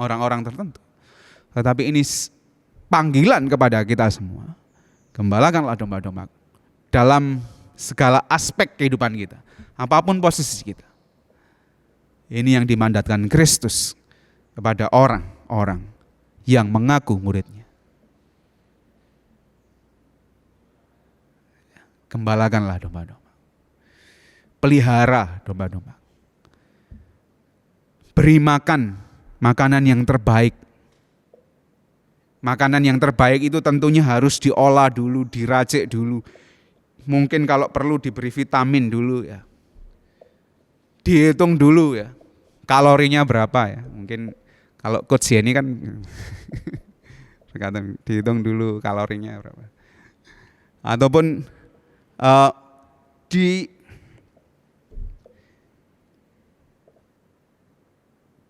orang-orang tertentu, tetapi ini panggilan kepada kita semua. Gembalakanlah domba-domba dalam segala aspek kehidupan kita, apapun posisi kita. Ini yang dimandatkan Kristus kepada orang-orang yang mengaku muridnya. Gembalakanlah domba-domba. Pelihara domba-domba. Beri makan makanan yang terbaik. Makanan yang terbaik itu tentunya harus diolah dulu, diracik dulu. Mungkin kalau perlu diberi vitamin dulu ya. Dihitung dulu ya. Kalorinya berapa ya. Mungkin kalau Coach Jenny kan dihitung dulu kalorinya berapa. Ataupun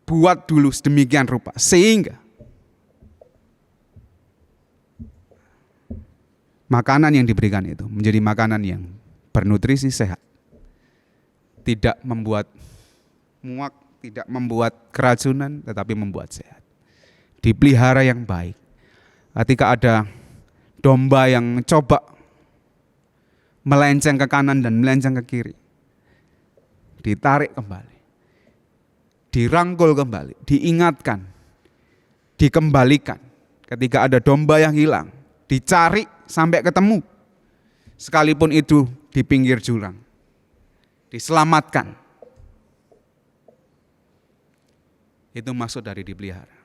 dibuat dulu sedemikian rupa sehingga makanan yang diberikan itu menjadi makanan yang bernutrisi, sehat, tidak membuat muak, tidak membuat keracunan, tetapi membuat sehat. Dipelihara yang baik. Ketika ada domba yang coba melenceng ke kanan dan melenceng ke kiri, ditarik kembali, dirangkul kembali, diingatkan, dikembalikan. Ketika ada domba yang hilang, dicari sampai ketemu, sekalipun itu di pinggir jurang, diselamatkan. Itu maksud dari dipelihara.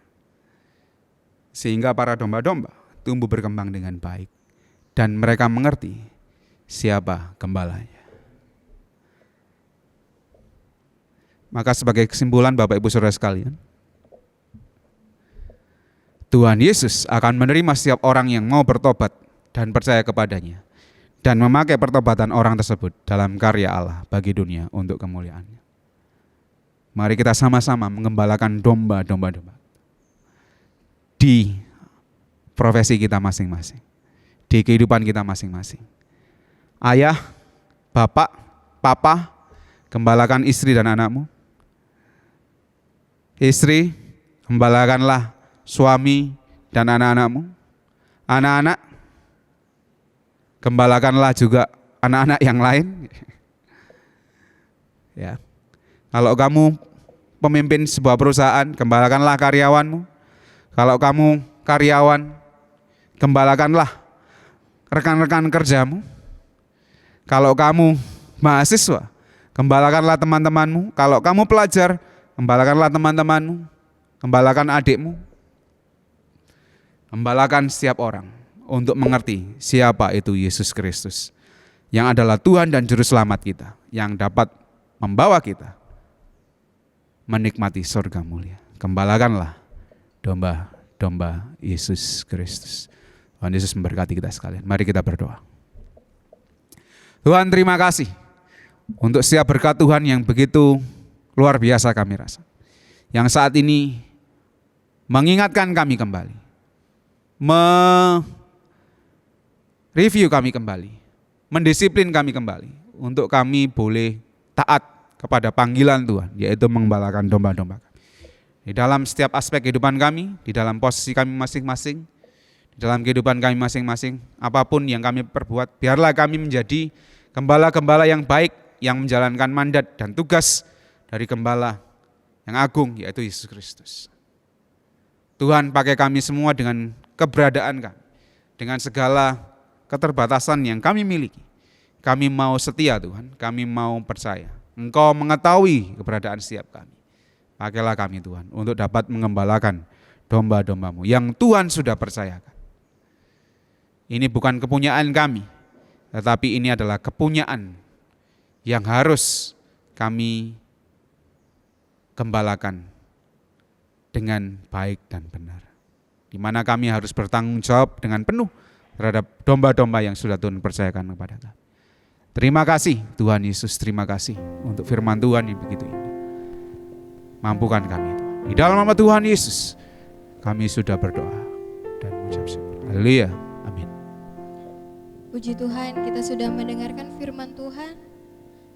Sehingga para domba-domba tumbuh berkembang dengan baik dan mereka mengerti siapa gembalanya. Maka sebagai kesimpulan Bapak Ibu Saudara sekalian, Tuhan Yesus akan menerima setiap orang yang mau bertobat dan percaya kepadanya dan memakai pertobatan orang tersebut dalam karya Allah bagi dunia untuk kemuliaannya. Mari kita sama-sama mengembalakan domba-domba di profesi kita masing-masing, di kehidupan kita masing-masing. Ayah, bapak, papa, gembalakan istri dan anakmu. Istri, gembalakanlah suami dan anak-anakmu. Anak-anak, gembalakanlah juga anak-anak yang lain. Ya. Kalau kamu pemimpin sebuah perusahaan, gembalakanlah karyawanmu. Kalau kamu karyawan, gembalakanlah rekan-rekan kerjamu. Kalau kamu mahasiswa, gembalakanlah teman-temanmu. Kalau kamu pelajar, gembalakanlah teman-temanmu. Gembalakan adikmu. Gembalakan setiap orang untuk mengerti siapa itu Yesus Kristus, yang adalah Tuhan dan Juru Selamat kita, yang dapat membawa kita menikmati surga mulia. Gembalakanlah domba-domba Yesus Kristus. Tuhan Yesus memberkati kita sekalian. Mari kita berdoa. Tuhan, terima kasih untuk setiap berkat Tuhan yang begitu luar biasa kami rasa, yang saat ini mengingatkan kami kembali, mereview kami kembali, mendisiplin kami kembali untuk kami boleh taat kepada panggilan Tuhan, yaitu mengembalakan domba-domba kami. Di dalam setiap aspek kehidupan kami, di dalam posisi kami masing-masing, di dalam kehidupan kami masing-masing, apapun yang kami perbuat, biarlah kami menjadi gembala-gembala yang baik, yang menjalankan mandat dan tugas dari gembala yang agung, yaitu Yesus Kristus. Tuhan, pakai kami semua dengan keberadaan kami, dengan segala keterbatasan yang kami miliki. Kami mau setia Tuhan, kami mau percaya Engkau mengetahui keberadaan setiap kami. Pakailah kami Tuhan untuk dapat mengembalakan domba-domba-Mu yang Tuhan sudah percayakan. Ini bukan kepunyaan kami, tetapi ini adalah kepunyaan yang harus kami gembalakan dengan baik dan benar. Di mana kami harus bertanggung jawab dengan penuh terhadap domba-domba yang sudah Tuhan percayakan kepada kami. Terima kasih Tuhan Yesus, terima kasih untuk firman Tuhan yang begitu indah. Mampukan kami Tuhan. Di dalam nama Tuhan Yesus kami sudah berdoa dan mengucap syukur. Haleluya. Amin. Puji Tuhan, kita sudah mendengarkan firman Tuhan.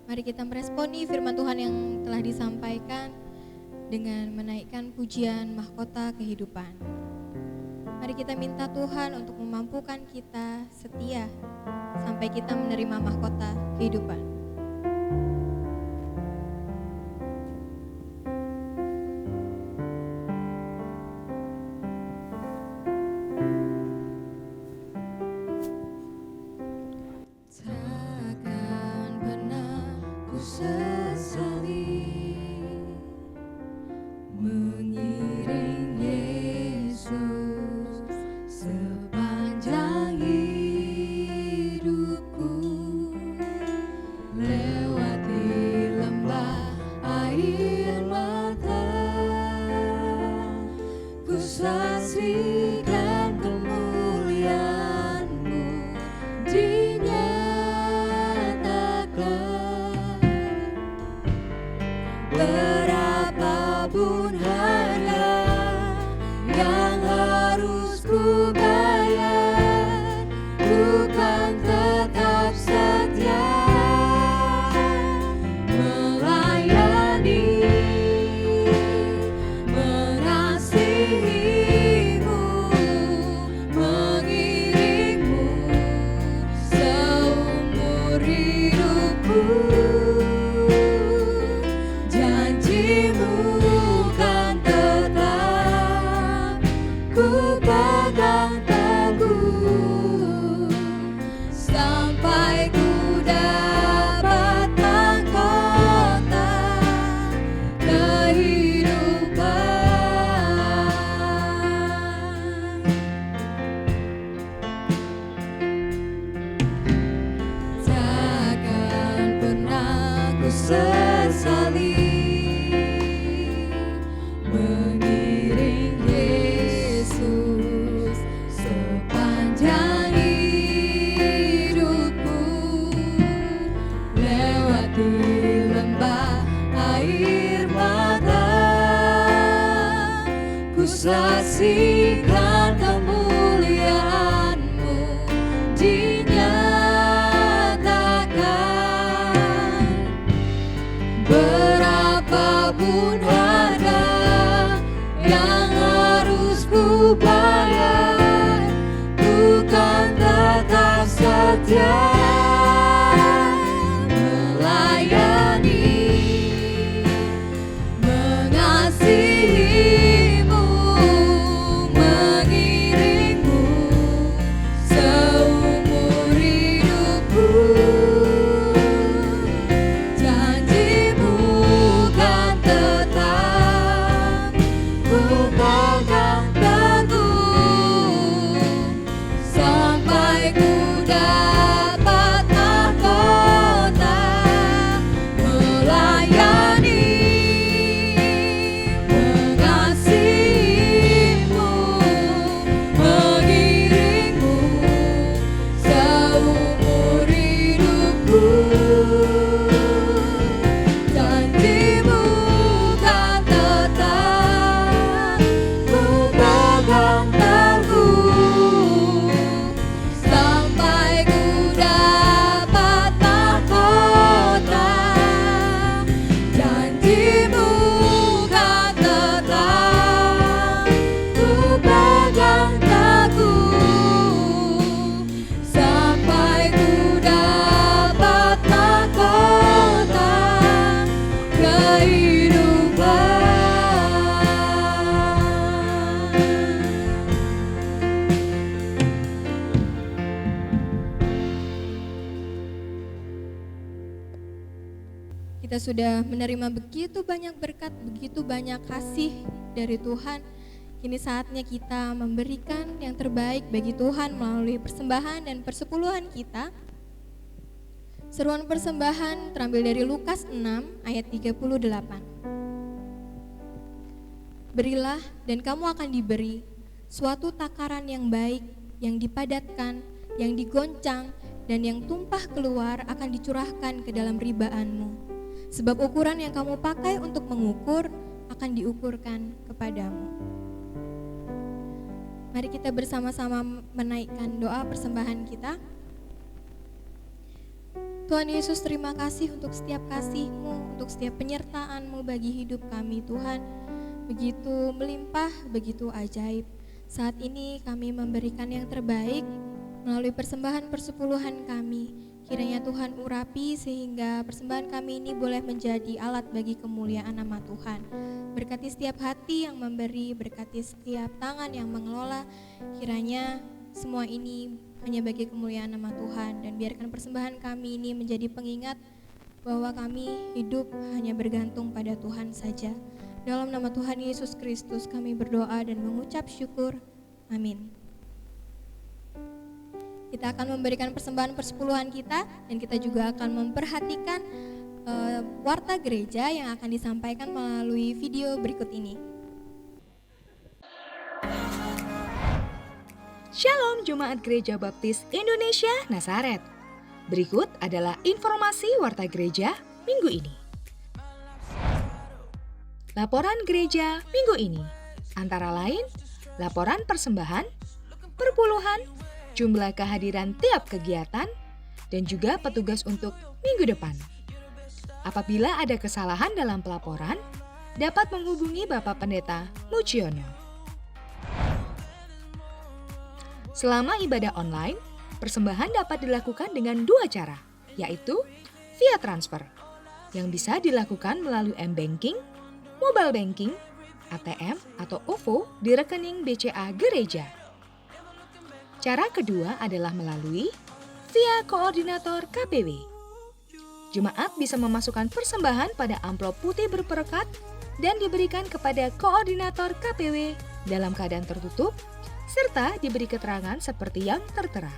Mari kita meresponi firman Tuhan yang telah disampaikan dengan menaikkan pujian mahkota kehidupan. Mari kita minta Tuhan untuk memampukan kita setia sampai kita menerima mahkota kehidupan. Takkan pernah ku sesali mengiring Yesus sepanjang hidupku, lewati lembah air mata, ku saksikan kemuliaan-Mu dinyatakan. Berapapun harga yang harus ku bayar, ku kan tetap setia melayani, mengasihi-Mu, mengiring-Mu seumur hidupku. Janji-Mu kan tetap ku pegang teguh sampai ku dapat mahkota kehidupan. Takkan pernah ku sesali mengiring Yesus sepanjang hidupku, lewati lembah air mata, saksikan kemuliaan-Mu dinyatakan. Berapapun harga yang harus ku bayar, ku kan tetap setia melayani, mengasihi-Mu, mengiring-Mu seumur hidupku. Janji-Mu kan tetap ku pegang teguh sampai ku dapat mahkota melayani, mengasihi-Mu, mengiring-Mu seumur hidupku. Janji-Mu kan tetap ku pegang teguh sampai ku dapat mahkota. Janji-Mu kan tetap ku pegang teguh sampai ku dapat mahkota kehidupan. Kita sudah menerima begitu banyak berkat, begitu banyak kasih dari Tuhan. Kini saatnya kita memberikan yang terbaik bagi Tuhan melalui persembahan dan persepuluhan kita. Seruan persembahan terambil dari Lukas 6 ayat 38. Berilah dan kamu akan diberi suatu takaran yang baik, yang dipadatkan, yang digoncang, dan yang tumpah keluar akan dicurahkan ke dalam ribaanmu. Sebab ukuran yang kamu pakai untuk mengukur akan diukurkan kepadamu. Mari kita bersama-sama menaikkan doa persembahan kita. Tuhan Yesus, terima kasih untuk setiap kasih-Mu, untuk setiap penyertaan-Mu bagi hidup kami Tuhan. Begitu melimpah, begitu ajaib. Saat ini kami memberikan yang terbaik melalui persembahan persepuluhan kami. Kiranya Tuhan urapi sehingga persembahan kami ini boleh menjadi alat bagi kemuliaan nama Tuhan. Berkati setiap hati yang memberi, berkati setiap tangan yang mengelola. Kiranya semua ini hanya bagi kemuliaan nama Tuhan. Dan biarkan persembahan kami ini menjadi pengingat bahwa kami hidup hanya bergantung pada Tuhan saja. Dalam nama Tuhan Yesus Kristus kami berdoa dan mengucap syukur. Amin. Kita akan memberikan persembahan persepuluhan kita dan kita juga akan memperhatikan warta gereja yang akan disampaikan melalui video berikut ini. Shalom Jemaat Gereja Baptis Indonesia Nazaret. Berikut adalah informasi warta gereja minggu ini. Laporan gereja minggu ini antara lain laporan persembahan, perpuluhan, jumlah kehadiran tiap kegiatan, dan juga petugas untuk minggu depan. Apabila ada kesalahan dalam pelaporan, dapat menghubungi Bapak Pendeta Muciono. Selama ibadah online, persembahan dapat dilakukan dengan dua cara, yaitu via transfer, yang bisa dilakukan melalui M-Banking, Mobile Banking, ATM, atau OVO di rekening BCA Gereja. Cara kedua adalah melalui via koordinator KPW. Jemaat bisa memasukkan persembahan pada amplop putih berperekat dan diberikan kepada koordinator KPW dalam keadaan tertutup, serta diberi keterangan seperti yang tertera.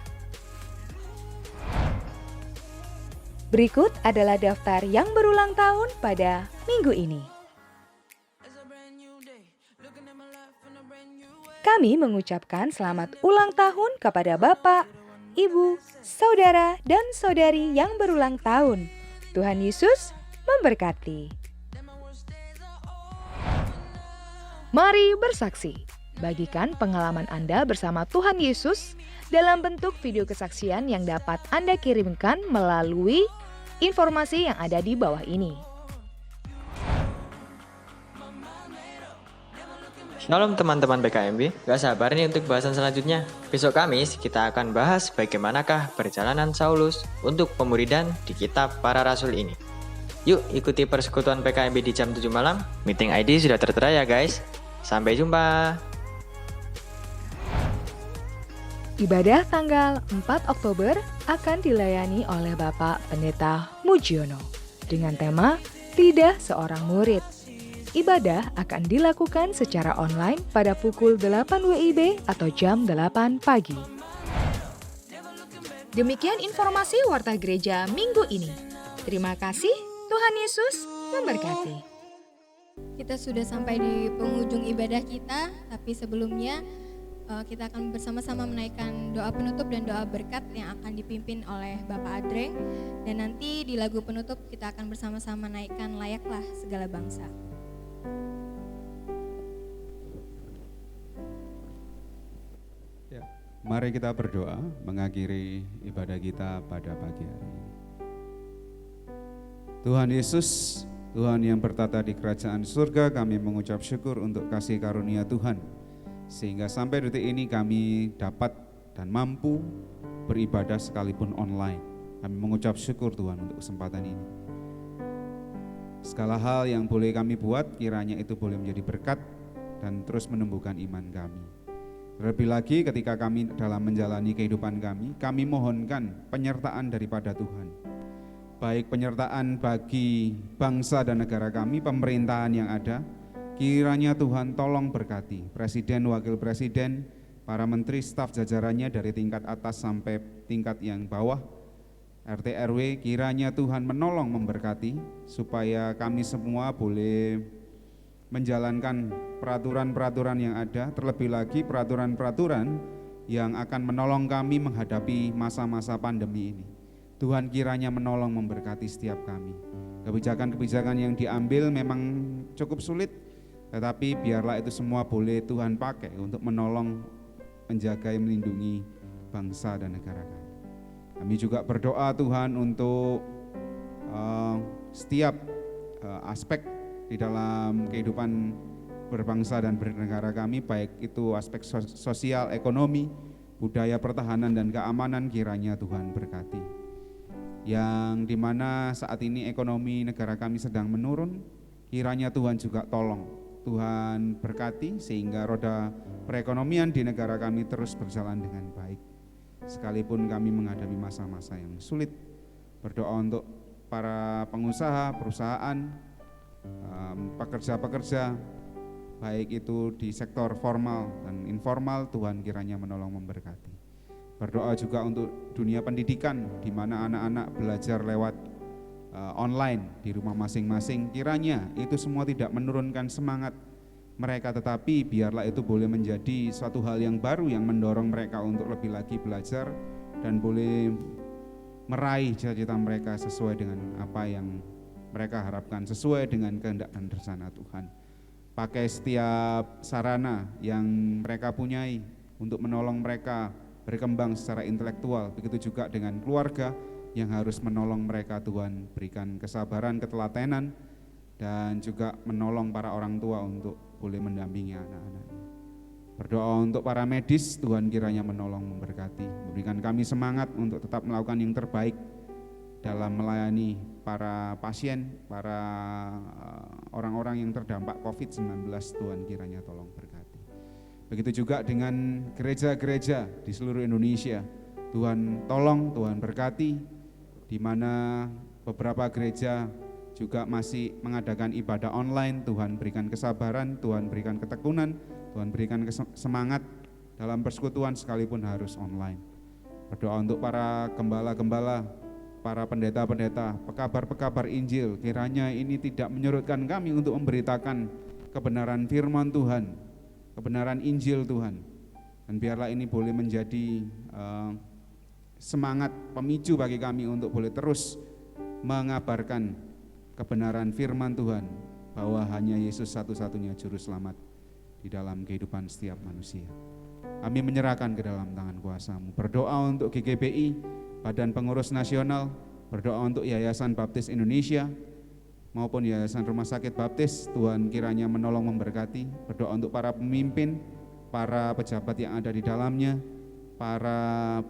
Berikut adalah daftar yang berulang tahun pada minggu ini. Kami mengucapkan selamat ulang tahun kepada Bapak, Ibu, Saudara, dan Saudari yang berulang tahun. Tuhan Yesus memberkati. Mari bersaksi. Bagikan pengalaman Anda bersama Tuhan Yesus dalam bentuk video kesaksian yang dapat Anda kirimkan melalui informasi yang ada di bawah ini. Shalom teman-teman PKMB, gak sabar nih untuk bahasan selanjutnya. Besok Kamis kita akan bahas bagaimanakah perjalanan Saulus untuk pemuridan di kitab para rasul ini. Yuk ikuti persekutuan PKMB di jam 7 malam, meeting ID sudah tertera ya guys. Sampai jumpa. Ibadah tanggal 4 Oktober akan dilayani oleh Bapak Pendeta Mujiono dengan tema Lidah Seorang Murid. Ibadah akan dilakukan secara online pada pukul 8 WIB atau jam 8 pagi. Demikian informasi Warta Gereja minggu ini. Terima kasih, Tuhan Yesus memberkati. Kita sudah sampai di penghujung ibadah kita, tapi sebelumnya kita akan bersama-sama menaikkan doa penutup dan doa berkat yang akan dipimpin oleh Bapak Adreng. Dan nanti di lagu penutup kita akan bersama-sama naikkan Layaklah Segala Bangsa. Ya, mari kita berdoa mengakhiri ibadah kita pada pagi hari ini. Tuhan Yesus, Tuhan yang bertata di kerajaan surga, kami mengucap syukur untuk kasih karunia Tuhan. Sehingga sampai detik ini kami dapat dan mampu beribadah sekalipun online. Kami mengucap syukur Tuhan untuk kesempatan ini. Segala hal yang boleh kami buat, kiranya itu boleh menjadi berkat dan terus menumbuhkan iman kami. Terlebih lagi ketika kami dalam menjalani kehidupan kami mohonkan penyertaan daripada Tuhan. Baik penyertaan bagi bangsa dan negara kami, pemerintahan yang ada, kiranya Tuhan tolong berkati Presiden, Wakil Presiden, para menteri, staf jajarannya dari tingkat atas sampai tingkat yang bawah, RT RW, kiranya Tuhan menolong memberkati supaya kami semua boleh menjalankan peraturan-peraturan yang ada, terlebih lagi peraturan-peraturan yang akan menolong kami menghadapi masa-masa pandemi ini. Tuhan kiranya menolong memberkati setiap kami. Kebijakan-kebijakan yang diambil memang cukup sulit, tetapi biarlah itu semua boleh Tuhan pakai untuk menolong, menjaga, melindungi bangsa dan negara kami. Kami juga berdoa Tuhan untuk setiap aspek di dalam kehidupan berbangsa dan bernegara kami, baik itu aspek sosial, ekonomi, budaya, pertahanan, dan keamanan, kiranya Tuhan berkati. Yang dimana saat ini ekonomi negara kami sedang menurun, kiranya Tuhan juga tolong. Tuhan berkati sehingga roda perekonomian di negara kami terus berjalan dengan baik. Sekalipun kami menghadapi masa-masa yang sulit, berdoa untuk para pengusaha, perusahaan, pekerja-pekerja, baik itu di sektor formal dan informal, Tuhan kiranya menolong memberkati. Berdoa juga untuk dunia pendidikan, di mana anak-anak belajar lewat online di rumah masing-masing, kiranya itu semua tidak menurunkan semangat mereka, tetapi biarlah itu boleh menjadi suatu hal yang baru yang mendorong mereka untuk lebih lagi belajar dan boleh meraih cita-cita mereka sesuai dengan apa yang mereka harapkan, sesuai dengan kehendak dan rencana Tuhan. Pakai setiap sarana yang mereka punyai untuk menolong mereka berkembang secara intelektual, begitu juga dengan keluarga yang harus menolong mereka. Tuhan berikan kesabaran, ketelatenan, dan juga menolong para orang tua untuk boleh mendampingi anak-anaknya. Berdoa untuk para medis, Tuhan kiranya menolong memberkati, memberikan kami semangat untuk tetap melakukan yang terbaik dalam melayani para pasien, para orang-orang yang terdampak COVID-19. Tuhan kiranya tolong berkati. Begitu juga dengan gereja-gereja di seluruh Indonesia, Tuhan tolong, Tuhan berkati, di mana beberapa gereja juga masih mengadakan ibadah online. Tuhan berikan kesabaran, Tuhan berikan ketekunan, Tuhan berikan semangat dalam persekutuan sekalipun harus online. Berdoa untuk para gembala-gembala, para pendeta-pendeta, pekabar-pekabar Injil, kiranya ini tidak menyurutkan kami untuk memberitakan kebenaran firman Tuhan, kebenaran Injil Tuhan. Dan biarlah ini boleh menjadi semangat pemicu bagi kami untuk boleh terus mengabarkan kebenaran firman Tuhan, bahwa hanya Yesus satu-satunya juru selamat di dalam kehidupan setiap manusia. Kami menyerahkan ke dalam tangan kuasa-Mu. Berdoa untuk GGBI, Badan Pengurus Nasional, berdoa untuk Yayasan Baptis Indonesia, maupun Yayasan Rumah Sakit Baptis. Tuhan kiranya menolong memberkati. Berdoa untuk para pemimpin, para pejabat yang ada di dalamnya, para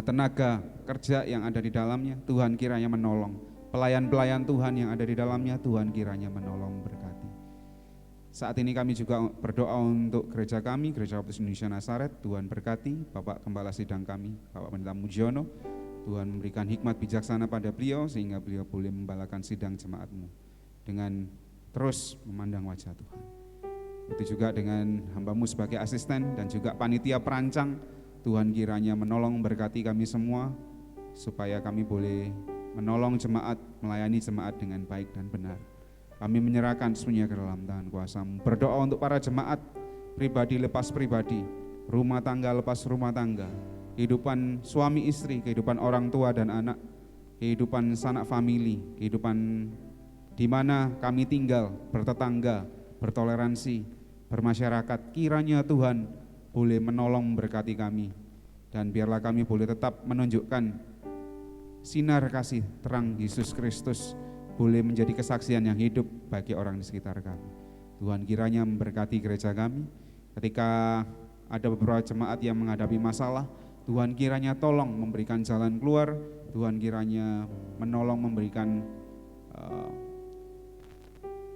tenaga kerja yang ada di dalamnya. Tuhan kiranya menolong. Pelayan-pelayan Tuhan yang ada di dalamnya, Tuhan kiranya menolong memberkati. Saat ini kami juga berdoa untuk gereja kami, Gereja Baptis Indonesia Nazaret. Tuhan berkati Bapak Gembala Sidang kami, Bapak Pendeta Mujiono. Tuhan memberikan hikmat bijaksana pada beliau sehingga beliau boleh membalakan sidang jemaat-Mu dengan terus memandang wajah Tuhan. Begitu juga dengan hamba-Mu sebagai asisten dan juga panitia perancang. Tuhan kiranya menolong memberkati kami semua supaya kami boleh menolong jemaat, melayani jemaat dengan baik dan benar. Kami menyerahkan semuanya ke dalam tangan kuasa-Mu. Berdoa untuk para jemaat, pribadi lepas pribadi, rumah tangga lepas rumah tangga, kehidupan suami istri, kehidupan orang tua dan anak, kehidupan sanak famili, kehidupan di mana kami tinggal, bertetangga, bertoleransi, bermasyarakat. Kiranya Tuhan boleh menolong memberkati kami, dan biarlah kami boleh tetap menunjukkan sinar kasih terang Yesus Kristus, boleh menjadi kesaksian yang hidup bagi orang di sekitar kami. Tuhan kiranya memberkati gereja kami. Ketika ada beberapa jemaat yang menghadapi masalah, Tuhan kiranya tolong memberikan jalan keluar. Tuhan kiranya menolong memberikan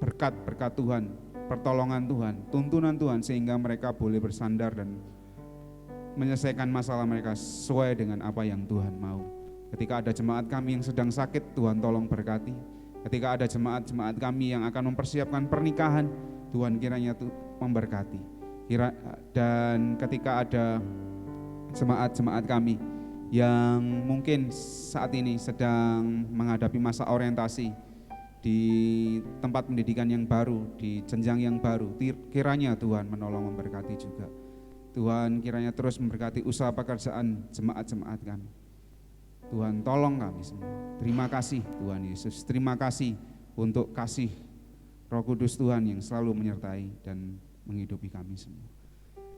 berkat-berkat Tuhan, pertolongan Tuhan, tuntunan Tuhan, sehingga mereka boleh bersandar dan menyelesaikan masalah mereka sesuai dengan apa yang Tuhan mau. Ketika ada jemaat kami yang sedang sakit, Tuhan tolong berkati. Ketika ada jemaat-jemaat kami yang akan mempersiapkan pernikahan, Tuhan kiranya memberkati. Dan ketika ada jemaat-jemaat kami yang mungkin saat ini sedang menghadapi masa orientasi di tempat pendidikan yang baru, di jenjang yang baru, kiranya Tuhan menolong memberkati juga. Tuhan kiranya terus memberkati usaha pekerjaan jemaat-jemaat kami. Tuhan tolong kami semua. Terima kasih Tuhan Yesus. Terima kasih untuk kasih Roh Kudus Tuhan yang selalu menyertai dan menghidupi kami semua.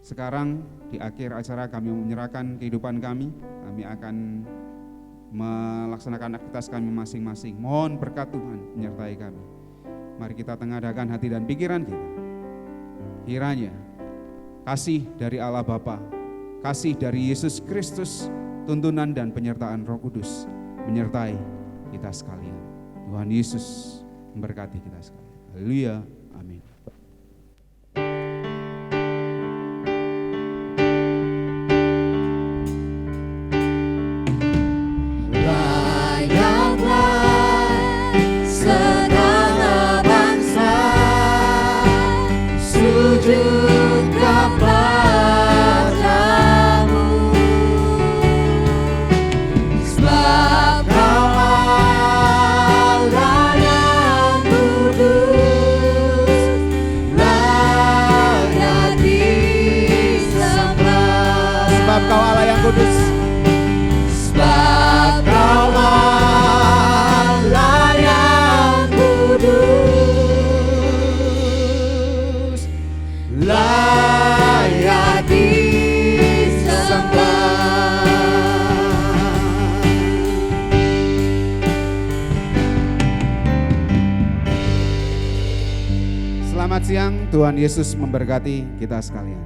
Sekarang di akhir acara kami menyerahkan kehidupan kami. Kami akan melaksanakan aktivitas kami masing-masing. Mohon berkat Tuhan menyertai kami. Mari kita tengadahkan hati dan pikiran kita. Kiranya kasih dari Allah Bapa, kasih dari Yesus Kristus, tuntunan dan penyertaan Roh Kudus menyertai kita sekalian. Tuhan Yesus memberkati kita sekalian. Haleluya. Amin. Layaklah segala bangsa sujud kepadamu, sebab Kau Allah yang kudus, layak disembah. Sebab Kau Allah yang kudus, Sebab Kau Allah yang kudus, layak disembah. selamat siang. Tuhan Yesus memberkati kita sekalian.